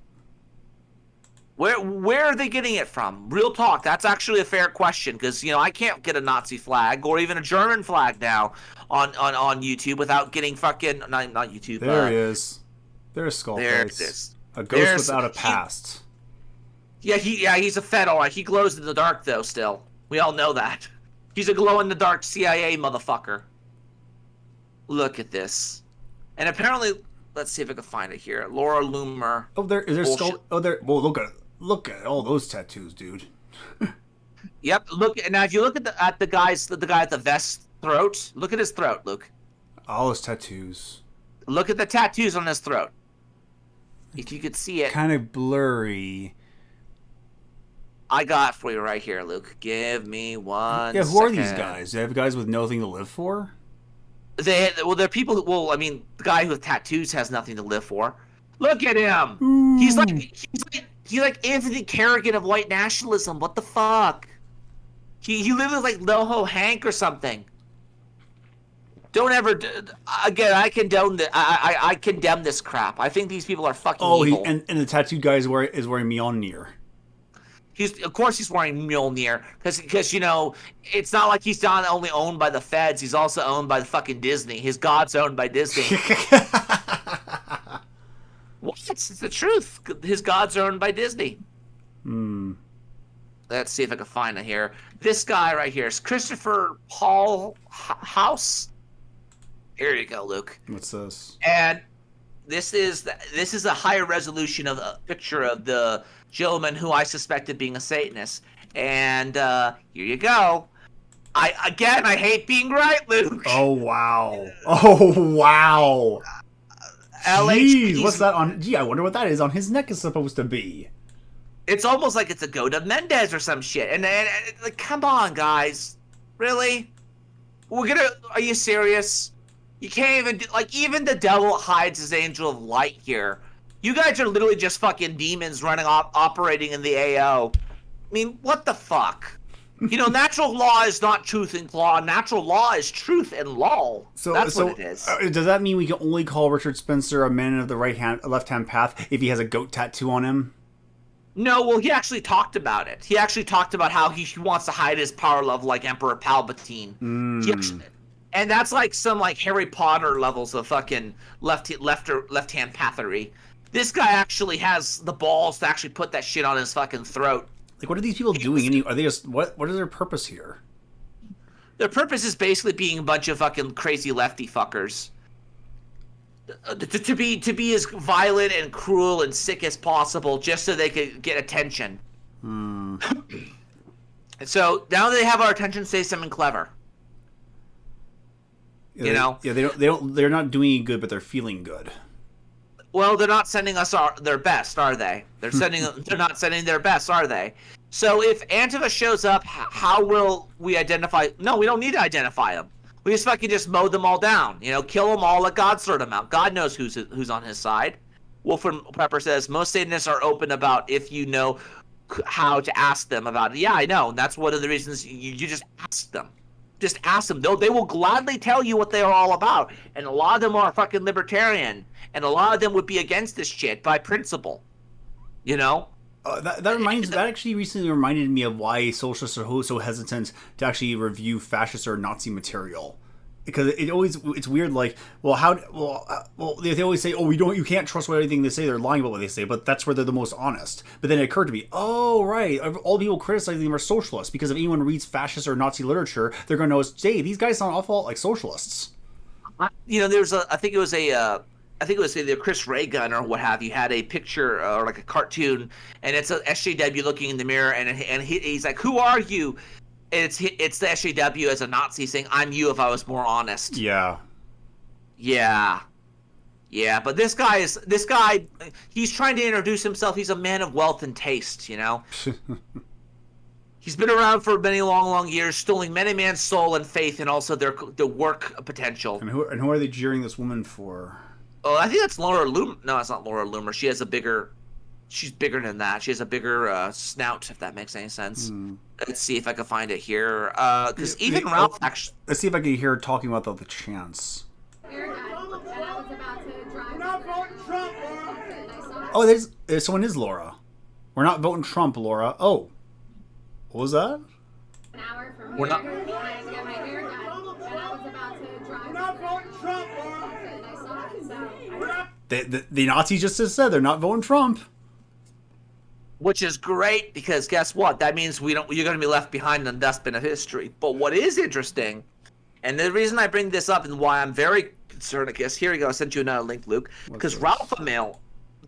Where are they getting it from? Real talk. That's actually a fair question, because I can't get a Nazi flag or even a German flag now on YouTube without getting fucking not YouTube. There he is. There's Skullface. There it is. A ghost without a past. He's a Fed, all right. He glows in the dark though. Still, we all know that. He's a glow in the dark CIA motherfucker. Look at this, and apparently, let's see if I can find it here. Laura Loomer. Oh, is there skull? Oh, there. Well, look at all those tattoos, dude. Yep. Look now. If you look at the guy at the vest throat, look at his throat, Luke. All those tattoos. Look at the tattoos on his throat. If you could see it. Kind of blurry. I got it for you right here, Luke. Give me one. Yeah, who are these guys? They have guys with nothing to live for. They're people who. Well, I mean, the guy with tattoos has nothing to live for. Look at him. Ooh. He's like Anthony Kerrigan of white nationalism. What the fuck? He lives like NoHo Hank or something. Don't ever. Again, I condone I condemn this crap. I think these people are fucking evil. And the tattooed guy is wearing Mjolnir. Of course he's wearing Mjolnir, because it's not like he's not only owned by the feds, he's also owned by the fucking Disney. His god's owned by Disney. What? It's the truth. His gods are owned by Disney. Let's see if I can find it here. This guy right here is Christopher Paul House. Here you go, Luke. What's this? And this is a higher resolution of a picture of the gentleman who I suspected being a Satanist. And here you go. I hate being right, Luke. Oh wow. Oh wow. Jeez, what's that on? Gee, I wonder what that is on his neck is supposed to be. It's almost like it's a Goda Mendez or some shit. And like, come on, guys, really? Are you serious? You can't even even the devil hides his angel of light here. You guys are literally just fucking demons running operating in the AO. I mean, what the fuck? Natural law is not truth and law. Natural law is truth and law. That's what it is. Does that mean we can only call Richard Spencer a man of the left-hand path if he has a goat tattoo on him? No, well, he actually talked about it. He actually talked about how he wants to hide his power level like Emperor Palpatine. And that's like some Harry Potter levels of fucking left-hand pathery. This guy actually has the balls to actually put that shit on his fucking throat. Like, what are these people doing? Are they just what is their purpose here? Their purpose is basically being a bunch of fucking crazy lefty fuckers. To be as violent and cruel and sick as possible, just so they could get attention. And so now they have our attention, say something clever. Yeah, they're not doing any good, but they're feeling good. Well, they're not sending us their best, are they? They're not sending their best, are they? So if Antifa shows up, how will we identify? No, we don't need to identify them. We just fucking mow them all down. Kill them all. Let God sort them out. God knows who's on his side. Wolfram Pepper says most Satanists are open about if you know how to ask them about it. Yeah, I know. And that's one of the reasons you just ask them. Just ask them. They will gladly tell you what they are all about. And a lot of them are fucking libertarian. And a lot of them would be against this shit by principle. That actually recently reminded me of why socialists are so hesitant to actually review fascist or Nazi material. Because it's weird. Like, they always say, oh, you can't trust everything they say. They're lying about what they say, but that's where they're the most honest. But then it occurred to me, oh right, all people criticizing them are socialists because if anyone reads fascist or Nazi literature, they're going to know, hey, these guys sound awful like socialists. There's I think it was either Chris Reagan or what have you had a picture or like a cartoon, and it's a SJW looking in the mirror, and he's like, "Who are you?" And it's the SJW as a Nazi saying, "I'm you if I was more honest." Yeah. But this guy, he's trying to introduce himself. He's a man of wealth and taste, He's been around for many long years, stealing many man's soul and faith, and also their work potential. And who are they jeering this woman for? Oh, I think that's Laura Loomer. No, it's not Laura Loomer. She has a bigger she's bigger than that. She has a bigger snout, if that makes any sense. Let's see if I can find it here. Because even Ralph actually. Let's see if I can hear her talking about the chance. Oh, there's someone is Laura. We're not voting Trump, Laura. Oh, what was that? We're not. The Nazis just said they're not voting Trump. Which is great because guess what? That means you're going to be left behind in the dustbin of history. But what is interesting, and the reason I bring this up and why I'm very concerned, I guess, here you go. I sent you another link, Luke, because Ralph Amell,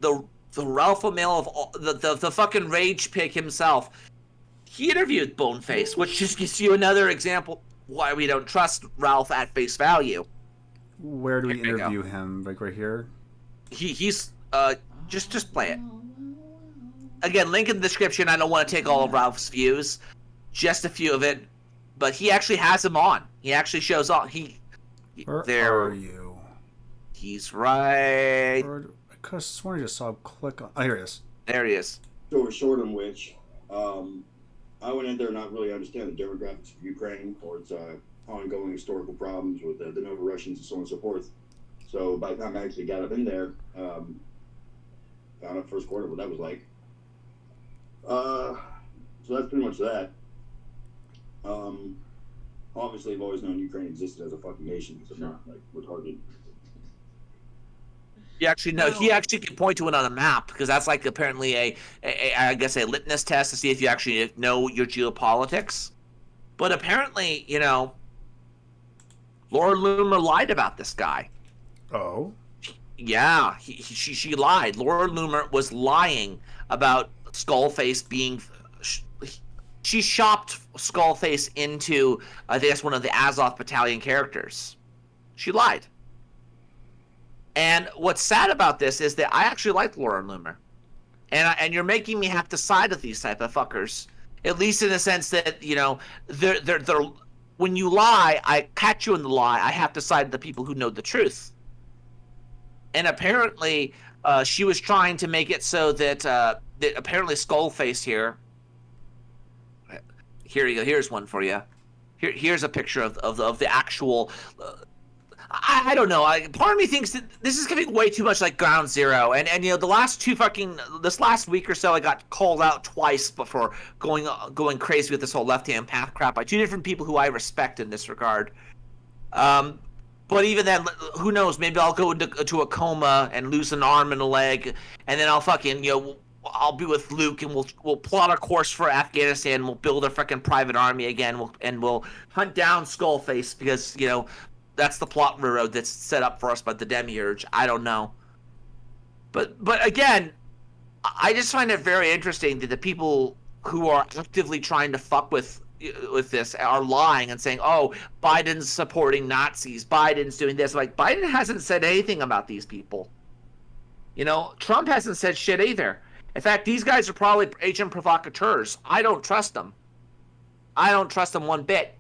the Ralph Amell of all, the fucking rage pig himself, he interviewed Boneface, which just gives you another example why we don't trust Ralph at face value. Where do we interview him? Like right here? He's just play it. Again, link in the description. I don't want to take all of Ralph's views, just a few of it, but he actually has him on. He actually shows on. Where are you? He's right. I could have sworn I just saw him click on. Oh, here he is. There he is. So short on which, I went in there not really understanding the demographics of Ukraine or its ongoing historical problems with the Novorussians and so on and so forth. So by the time I actually got up in there, found out first quarter what that was like. So that's pretty much that. Obviously, I've always known Ukraine existed as a fucking nation, so I'm not like retarded. He actually can point to it on a map because that's like apparently I guess a litmus test to see if you actually know your geopolitics. But apparently, Laura Loomer lied about this guy. Oh. Yeah, she lied. Laura Loomer was lying about Skullface being. She shopped Skullface into, I think that's one of the Azov Battalion characters. She lied. And what's sad about this is that I actually like Laura Loomer, and you're making me have to side with these type of fuckers. At least in the sense that they're when you lie, I catch you in the lie. I have to side with the people who know the truth. And apparently, she was trying to make it so that apparently Skullface here. Here you go. Here's one for you. Here's a picture of the actual. I don't know. Part of me thinks that this is getting way too much like Ground Zero, and the last this last week or so, I got called out twice before going crazy with this whole left-hand path crap by two different people who I respect in this regard. But even then, who knows? Maybe I'll go into a coma and lose an arm and a leg, and then I'll fucking I'll be with Luke and we'll plot a course for Afghanistan. We'll build a freaking private army again. We'll hunt down Skullface because that's the plot railroad that's set up for us by the Demiurge. I don't know. But again, I just find it very interesting that the people who are actively trying to fuck with this are lying and saying, oh, Biden's supporting Nazis. Biden's doing this. Like, Biden hasn't said anything about these people. Trump hasn't said shit either. In fact, these guys are probably agent provocateurs. I don't trust them. I don't trust them one bit.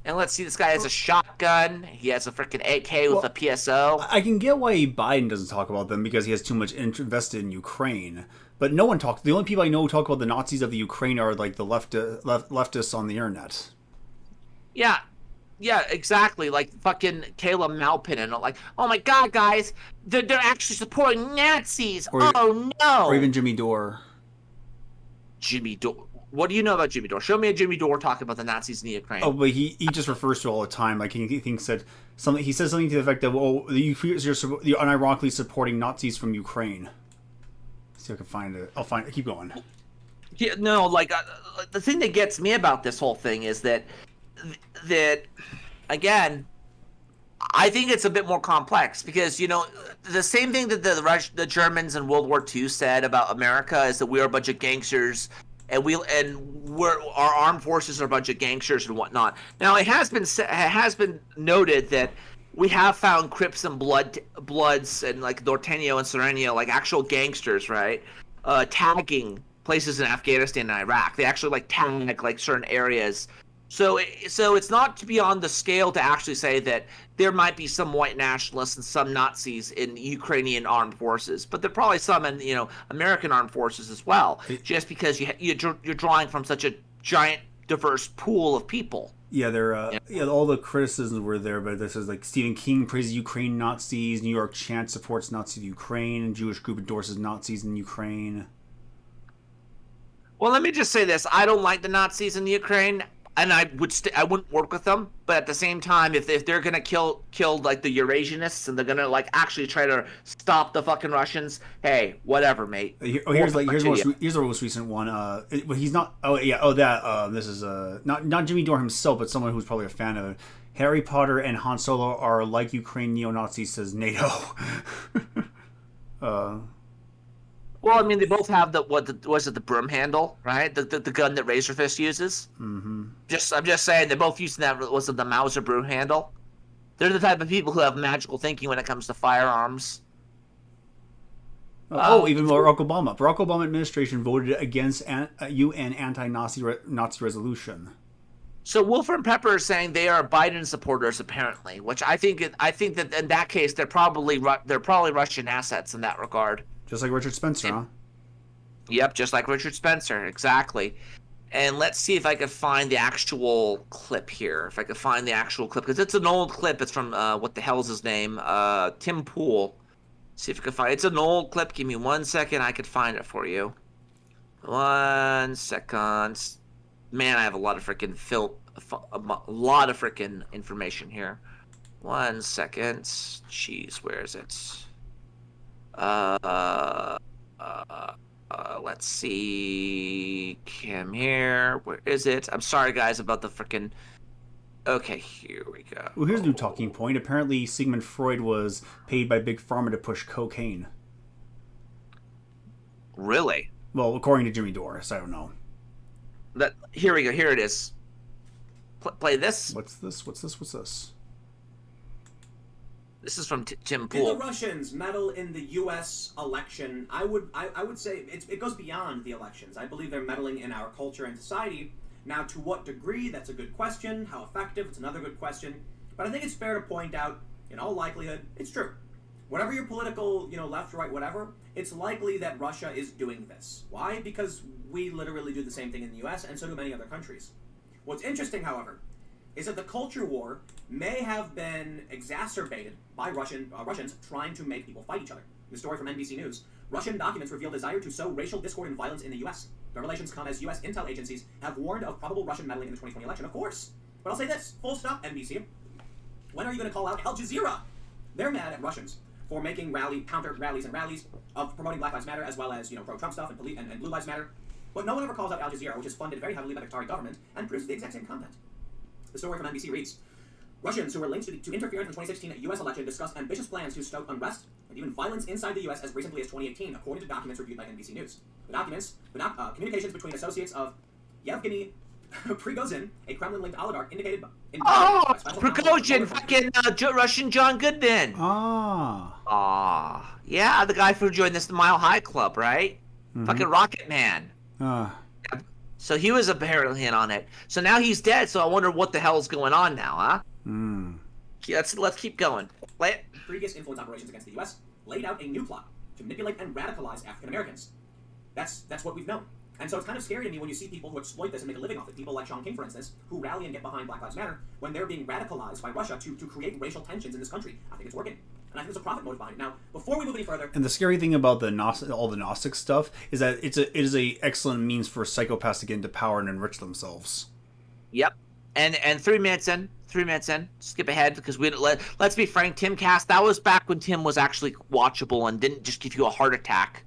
And let's see, this guy has a shotgun. He has a freaking AK with a PSO. I can get why Biden doesn't talk about them because he has too much invested in Ukraine. But no one talks. The only people I know who talk about the Nazis of the Ukraine are like the leftists on the internet. Yeah, exactly. Like fucking Kayla Malpin and like, oh my god, guys, they're actually supporting Nazis. Oh no. Or even Jimmy Dore. Jimmy Dore. What do you know about Jimmy Dore? Show me a Jimmy Dore talking about the Nazis in the Ukraine. Oh, but he just refers to it all the time. Like he thinks that something. He says something to the effect of, "Oh, you're unironically supporting Nazis from Ukraine." Let's see if I can find it. I'll find it. Keep going. Yeah, no, like the thing that gets me about this whole thing is that again, I think it's a bit more complex because the same thing that the Germans in World War II said about America is that we are a bunch of gangsters. And our armed forces are a bunch of gangsters and whatnot. Now it has been noted that we have found Crips and Bloods and like Norteño and Sereno, like actual gangsters, right? Tagging places in Afghanistan and Iraq. They actually like tag like certain areas So it's not beyond the scale to actually say that there might be some white nationalists and some Nazis in Ukrainian armed forces, but there are probably some in American armed forces as well. Just because you're drawing from such a giant, diverse pool of people. Yeah, all the criticisms were there, but this is like Stephen King praises Ukraine Nazis, New York Chant supports Nazis in Ukraine, Jewish group endorses Nazis in Ukraine. Well, let me just say this: I don't like the Nazis in Ukraine. And I wouldn't work with them, but at the same time, if they're gonna kill like the Eurasianists and they're gonna like actually try to stop the fucking Russians, hey, whatever, mate. Here's the most recent one. He's not. This is not Jimmy Dore himself, but someone who's probably a fan of it. Harry Potter and Han Solo are like Ukraine neo-Nazis, says NATO. Well, I mean, they both have the broom handle, right? The gun that Razorfist uses. Mm-hmm. I'm just saying, they're both using the Mauser broom handle. They're the type of people who have magical thinking when it comes to firearms. Even Barack Obama. Barack Obama administration voted against UN anti-Nazi resolution. So Wolfer and Pepper are saying they are Biden supporters, apparently, which I think that in that case they're probably Russian assets in that regard. Just like Richard Spencer, huh? Yep, just like Richard Spencer, exactly. And let's see if I can find the actual clip here. If I can find the actual clip, because it's an old clip. It's from what the hell's his name? Tim Pool. See if I can find. It's an old clip. Give me 1 second. I could find it for you. 1 second. Man, I have a lot of freaking information here. 1 second. Jeez, where is it? Let's see. Cam here. Where is it? I'm sorry, guys, about the freaking. Okay, here we go. Well, here's a new talking point. Apparently, Sigmund Freud was paid by Big Pharma to push cocaine. Really? Well, according to Jimmy Doris, I don't know. Here we go. Here it is. Play this. What's this? This is from Tim Did Pool. the Russians meddle in the U.S. election? I would say it goes beyond the elections. I believe they're meddling in our culture and society. Now, to what degree? That's a good question. How effective? It's another good question. But I think it's fair to point out, in all likelihood, it's true. Whatever your political, left, right, whatever, it's likely that Russia is doing this. Why? Because we literally do the same thing in the U.S., and so do many other countries. What's interesting, however, is that the culture war may have been exacerbated by Russians trying to make people fight each other. The story from NBC News. Russian documents reveal desire to sow racial discord and violence in the U.S. Revelations come as U.S. intel agencies have warned of probable Russian meddling in the 2020 election. Of course. But I'll say this. Full stop, NBC. When are you going to call out Al Jazeera? They're mad at Russians for making counter rallies of promoting Black Lives Matter as well as, pro-Trump stuff and Blue Lives Matter. But no one ever calls out Al Jazeera, which is funded very heavily by the Qatari government and produces the exact same content. The story from NBC reads, Russians who were linked to interference in the 2016 U.S. election discussed ambitious plans to stoke unrest and even violence inside the U.S. as recently as 2018, according to documents reviewed by NBC News. The documents, communications between associates of Yevgeny Prigozhin, a Kremlin-linked oligarch, indicated in Prigozhin, fucking Russian John Goodman. Yeah, the guy who joined the Mile High Club, right? Mm-hmm. Fucking Rocket Man. So he was apparently in on it. So now he's dead. So I wonder what the hell's going on now, huh? Let's keep going. Play it. Previous influence operations against the U.S. laid out a new plot to manipulate and radicalize African Americans. That's what we've known. And so it's kind of scary to me when you see people who exploit this and make a living off it. People like Sean King, for instance, who rally and get behind Black Lives Matter when they're being radicalized by Russia to create racial tensions in this country. I think it's working. And I think there's a profit motive behind it. Now, before we move any further... And the scary thing about all the Gnostic stuff is that it is a excellent means for psychopaths to get into power and enrich themselves. Yep. And 3 minutes in, skip ahead because let's be frank, Tim Cast, that was back when Tim was actually watchable and didn't just give you a heart attack.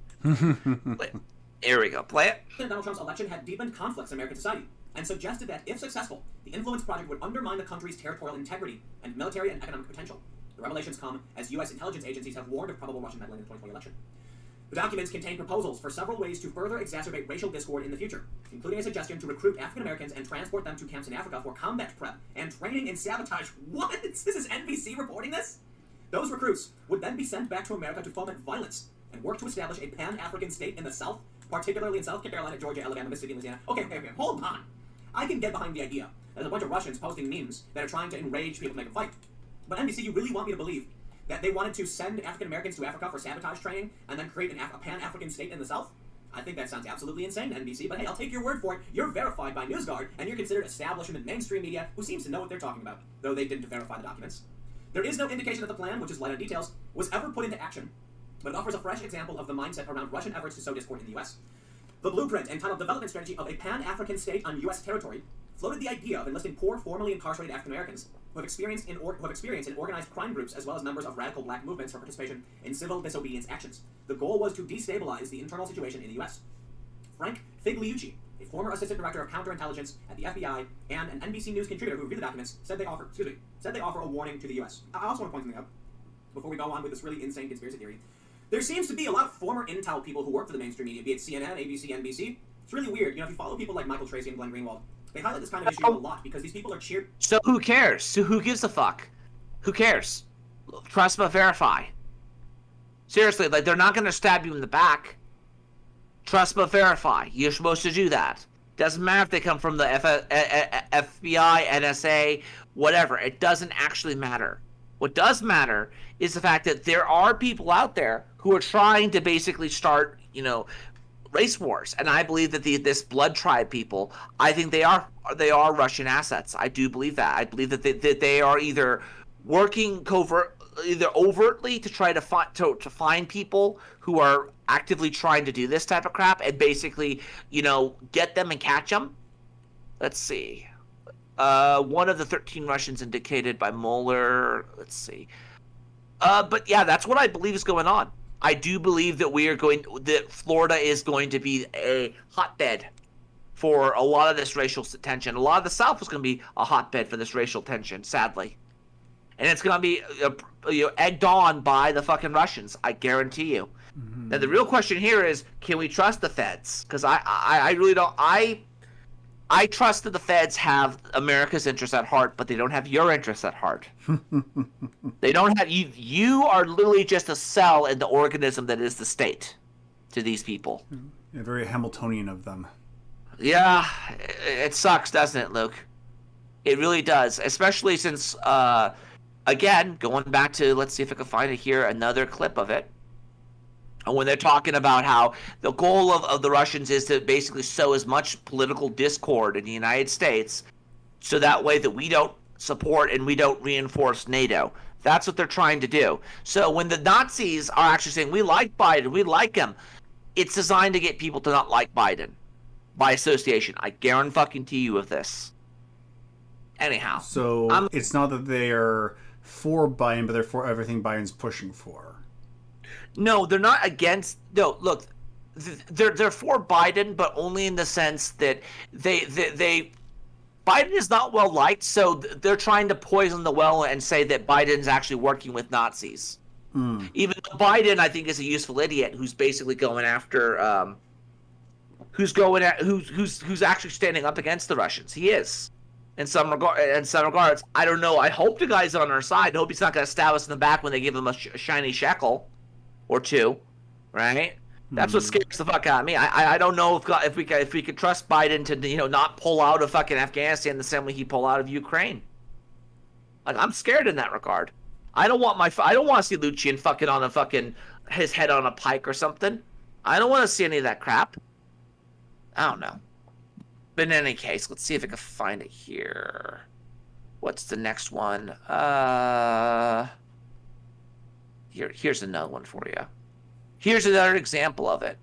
Here we go. Play it. Donald Trump's election had deepened conflicts in American society and suggested that, if successful, the Influence Project would undermine the country's territorial integrity and military and economic potential. The revelations come as U.S. intelligence agencies have warned of probable Russian meddling in the 2020 election. The documents contain proposals for several ways to further exacerbate racial discord in the future, including a suggestion to recruit African Americans and transport them to camps in Africa for combat prep and training in sabotage. What? This is NBC reporting this? Those recruits would then be sent back to America to foment violence and work to establish a pan-African state in the South, particularly in South Carolina, Georgia, Alabama, Mississippi, Louisiana. Okay, hold on. I can get behind the idea there's a bunch of Russians posting memes that are trying to enrage people to make them fight. But NBC, you really want me to believe that they wanted to send African Americans to Africa for sabotage training and then create a pan-African state in the South? I think that sounds absolutely insane, NBC, but hey, I'll take your word for it. You're verified by NewsGuard, and you're considered establishment mainstream media who seems to know what they're talking about, though they didn't verify the documents. There is no indication that the plan, which is light on details, was ever put into action, but it offers a fresh example of the mindset around Russian efforts to sow discord in the U.S. The blueprint, entitled Development Strategy of a Pan-African State on U.S. Territory, floated the idea of enlisting poor, formerly incarcerated African Americans who have experience in organized crime groups as well as members of radical black movements for participation in civil disobedience actions. The goal was to destabilize the internal situation in the U.S. Frank Figliucci, a former assistant director of counterintelligence at the FBI and an NBC News contributor who reviewed the documents, said they offer a warning to the U.S. I also want to point something out before we go on with this really insane conspiracy theory. There seems to be a lot of former intel people who work for the mainstream media, be it CNN, ABC, NBC. It's really weird. You know, if you follow people like Michael Tracy and Glenn Greenwald, they highlight this kind of issue a lot because these people are cheered. So who cares? So who gives a fuck? Who cares? Trust but verify. Seriously, like, they're not going to stab you in the back. Trust but verify. You're supposed to do that. Doesn't matter if they come from the FBI, NSA, whatever. It doesn't actually matter. What does matter is the fact that there are people out there who are trying to basically start, you know, race wars. And I believe that this blood tribe people, I think they are Russian assets. I do believe that. I believe that they are either working either overtly to try to find people who are actively trying to do this type of crap and basically, you know, get them and catch them. Let's see. One of the 13 Russians indicated by Mueller. Let's see. But yeah, that's what I believe is going on. I do believe that Florida is going to be a hotbed for a lot of this racial tension. A lot of the South is going to be a hotbed for this racial tension, sadly. And it's going to be egged on by the fucking Russians, I guarantee you. Mm-hmm. Now, the real question here is, can we trust the feds? Because I really don't. I trust that the feds have America's interests at heart, but they don't have your interests at heart. They don't have you. You are literally just a cell in the organism that is the state to these people. Yeah, very Hamiltonian of them. Yeah, it sucks, doesn't it, Luke? It really does, especially since, again, going back to, let's see if I can find it here, another clip of it. When they're talking about how the goal of the Russians is to basically sow as much political discord in the United States so that way that we don't support and we don't reinforce NATO. That's what they're trying to do. So when the Nazis are actually saying, we like Biden, we like him, it's designed to get people to not like Biden by association. I guarantee you of this. Anyhow. So it's not that they're for Biden, but they're for everything Biden's pushing for. No, they're not against. No, look, they're for Biden, but only in the sense that they Biden is not well liked, so they're trying to poison the well and say that Biden's actually working with Nazis. Mm. Even though Biden, I think, is a useful idiot who's basically going after, who's actually standing up against the Russians. He is. In some regards, I don't know. I hope the guy's on our side. I hope he's not going to stab us in the back when they give him a shiny shekel or two, right? That's what scares the fuck out of me. I don't know if we could trust Biden to not pull out of fucking Afghanistan the same way he pulled out of Ukraine. Like, I'm scared in that regard. I don't want to see Lucian fucking on his head on a pike or something. I don't want to see any of that crap. I don't know. But in any case, let's see if I can find it here. What's the next one? Here's another one for you. Here's another example of it.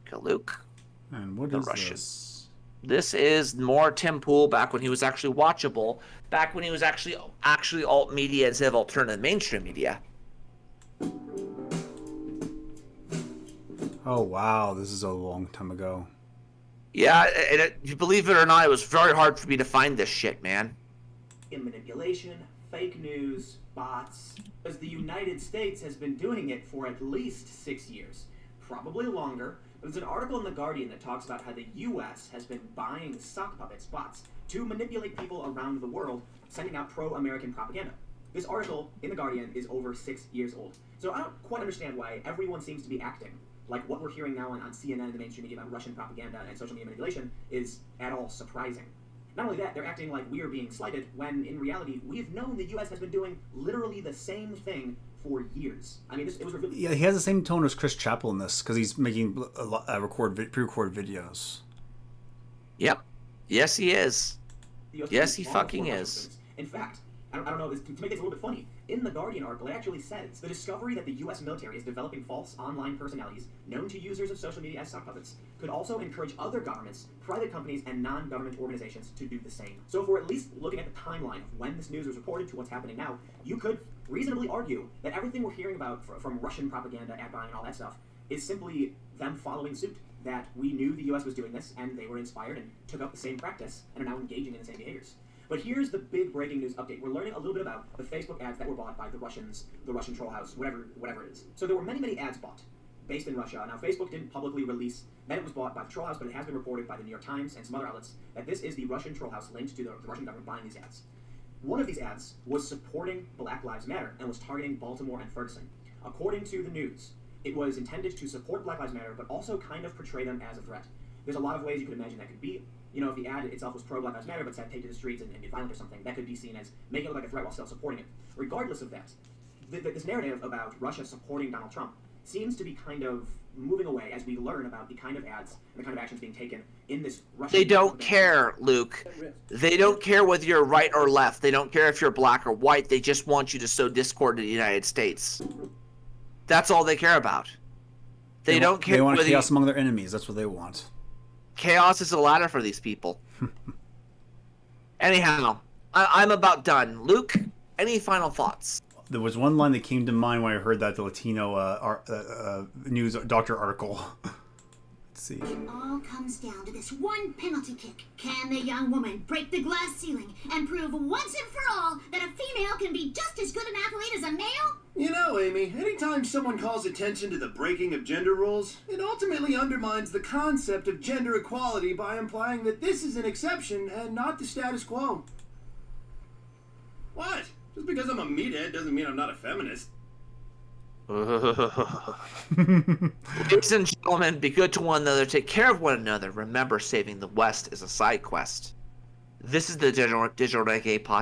Okay, Luke. And what is Russians. This is more Tim Pool back when he was actually watchable. Back when he was actually alt media instead of alternative mainstream media. Oh wow, this is a long time ago. Yeah, and believe it or not, it was very hard for me to find this shit, man. In manipulation, fake news, bots, because the United States has been doing it for at least 6 years, probably longer. There's an article in The Guardian that talks about how the U.S. has been buying sock puppets, bots, to manipulate people around the world, sending out pro-American propaganda. This article in The Guardian is over 6 years old. So I don't quite understand why everyone seems to be acting like what we're hearing now on CNN and the mainstream media about Russian propaganda and social media manipulation is at all surprising. Not only that, they're acting like we are being slighted, when in reality, we have known the U.S. has been doing literally the same thing for years. I mean, it was revealed. Yeah, he has the same tone as Chris Chappell in this, because he's making pre-record videos. Yep. Yes, he is. Yes, he fucking is. In fact, I don't know, to make this a little bit funny, in the Guardian article, it actually says the discovery that the U.S. military is developing false online personalities known to users of social media as sock puppets could also encourage other governments, private companies, and non-government organizations to do the same. So if we're at least looking at the timeline of when this news was reported to what's happening now, you could reasonably argue that everything we're hearing about from Russian propaganda, ad buying, and all that stuff is simply them following suit. That we knew the U.S. was doing this, and they were inspired and took up the same practice, and are now engaging in the same behaviors. But here's the big breaking news update. We're learning a little bit about the Facebook ads that were bought by the Russians, the Russian troll house, whatever it is. So there were many ads bought, based in Russia. Now, Facebook didn't publicly release that it was bought by the troll house, but it has been reported by the New York Times and some other outlets that this is the Russian troll house linked to the Russian government buying these ads. One of these ads was supporting Black Lives Matter and was targeting Baltimore and Ferguson. According to the news, it was intended to support Black Lives Matter, but also kind of portray them as a threat. There's a lot of ways you could imagine that could be. You know, if the ad itself was pro-Black Lives Matter, but said take to the streets and get violent or something, that could be seen as making it look like a threat while still supporting it. Regardless of that, this narrative about Russia supporting Donald Trump seems to be kind of moving away as we learn about the kind of ads and the kind of actions being taken in this Russian... They don't care, Luke. They don't care whether you're right or left. They don't care if you're black or white. They just want you to sow discord in the United States. That's all they care about. They don't care. They want whether chaos among their enemies. That's what they want. Chaos is a ladder for these people. Anyhow, I'm about done. Luke, any final thoughts? There was one line that came to mind when I heard that the Latino news doctor article. Let's see. It all comes down to this one penalty kick. Can the young woman break the glass ceiling and prove once and for all that a female can be just as good an athlete as a male? You know, Amy, anytime someone calls attention to the breaking of gender roles, it ultimately undermines the concept of gender equality by implying that this is an exception and not the status quo. What? Just because I'm a meathead doesn't mean I'm not a feminist. Ladies and gentlemen, be good to one another, take care of one another. Remember, saving the West is a side quest. This is the Digital Renegade Podcast.